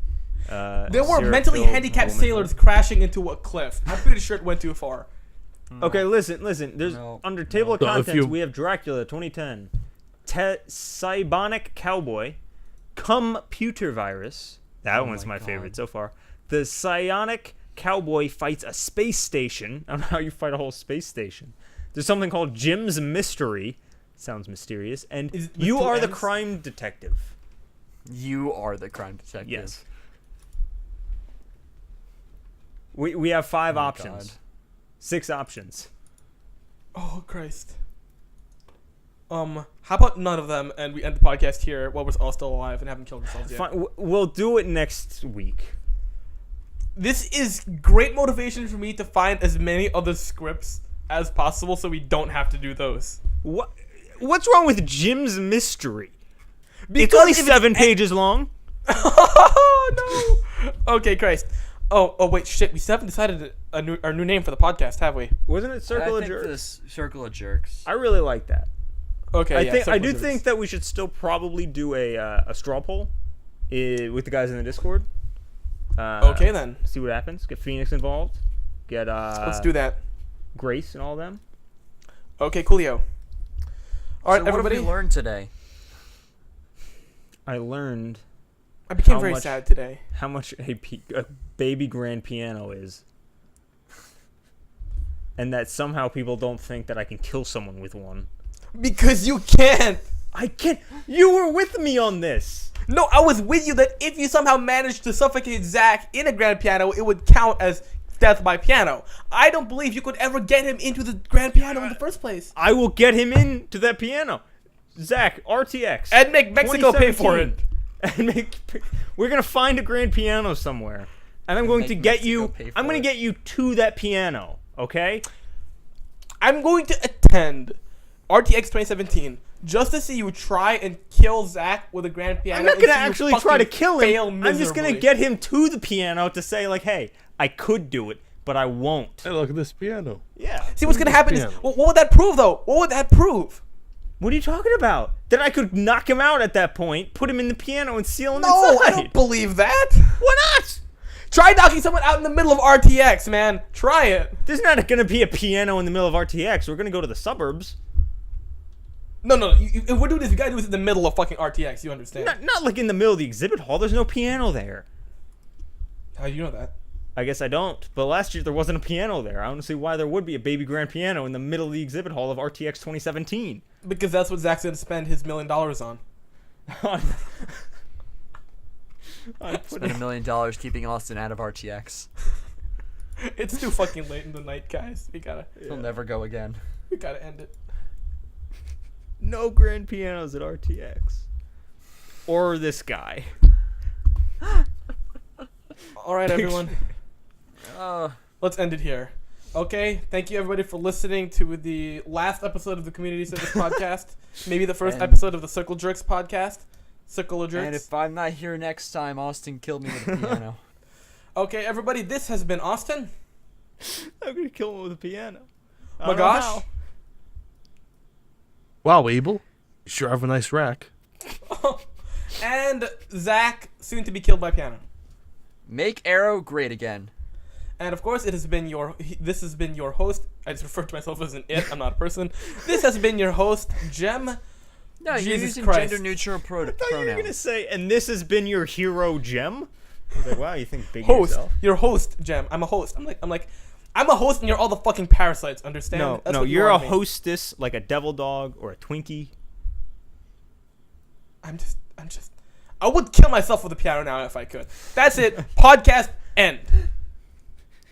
There were syrup-filled mentally handicapped moment. sailors crashing into a cliff. I'm pretty sure it went too far. Okay, listen. There's No. under table of So if contents you- we have Dracula 2010, Cybonic Cowboy, Computer Virus. That one's my my God. favorite so far. The Psionic Cowboy fights a space station. I don't know how you fight a whole space station. There's something called Jim's Mystery. Sounds mysterious. And Is it with You two Are the M's? Crime Detective. You are the crime detective. Yes. We have 5 Oh my options. God. 6 options. Oh Christ. How about none of them and we end the podcast here while we're all still alive and haven't killed ourselves yet? Fine, we'll do it next week. This is great motivation for me to find as many other scripts as possible so we don't have to do those. What's wrong with Jim's Mystery? It's Because only if it's 7 pages long. Oh no! Okay, Christ. Oh wait, shit. We still haven't decided our new name for the podcast, have we? Wasn't it Circle I of think Jerks? this Circle of Jerks. I really like that. Okay, I yeah, think I Circle do Jerks. think that we should still probably do a straw poll with the guys in the Discord. Okay then. See what happens. Get Phoenix involved. Get Let's do that. Grace and all them. Okay, coolio. All right, So what everybody. have we learned today? I learned I became how very much- sad today. how much a baby grand piano is. And that somehow people don't think that I can kill someone with one. Because you can't. I can't. You were with me on this. No, I was with you that if you somehow managed to suffocate Zach in a grand piano, it would count as death by piano. I don't believe you could ever get him into the grand piano in the first place. I will get him into that piano. Zach, RTX. And make Mexico pay for it. 2017. We're gonna find a grand piano somewhere, and I'm going Make to get Mexico you. pay I'm for gonna it. get you to that piano. Okay? I'm going to attend RTX 2017 just to see you try and kill Zach with a grand piano. I'm not and gonna see you actually try to fucking kill fail him. I'm just gonna miserably. get him to the piano to say like, hey, I could do it, but I won't. Hey, look at this piano. Yeah. See, what's gonna happen is, Piano. what would that prove though? What would that prove? What are you talking about? That I could knock him out at that point, put him in the piano, and seal him No, inside. I don't believe that. Why not? Try knocking someone out in the middle of RTX, man. Try it. There's not gonna be a piano in the middle of RTX. We're gonna go to the suburbs. No. If we're doing this, we gotta do this in the middle of fucking RTX. You understand? Not like in the middle of the exhibit hall. There's no piano there. How do you know that? I guess I don't. But last year there wasn't a piano there. I don't see why there would be a baby grand piano in the middle of the exhibit hall of RTX 2017. Because that's what Zach's gonna spend his $1 million on. I put Spend $1 million keeping Austin out of RTX. It's too fucking late in the night, guys. We gotta He'll never go again. end it. no grand pianos at RTX. Or this guy. All right, everyone. Uh, Let's end it here. Okay, thank you everybody for listening to the last episode of the Community Service Podcast. Maybe the first And- episode of the Circle Jerks Podcast. Circle of Jerks. and if I'm not here next time, Austin killed me with a piano. Okay, everybody, this has been Austin. I'm gonna kill him with a piano. My gosh. Wow, Abel. You sure have a nice rack. And Zach, soon to be killed by piano. Make Arrow great again. And of course, this has been your host. I just referred to myself as an it. I'm not a person. This has been your host, Jem. No, you're Jesus using Christ. gender-neutral I thought you were pronouns. gonna say, and this has been your hero, Gem. I was like, wow, you think big of Host. yourself? Your host, Jem. I'm a host. I'm a host, and you're all the fucking parasites. Understand? No, That's no, what you you're are a to me. hostess, like a devil dog or a Twinkie. I'm just. I would kill myself with a piano now if I could. That's it. Podcast end.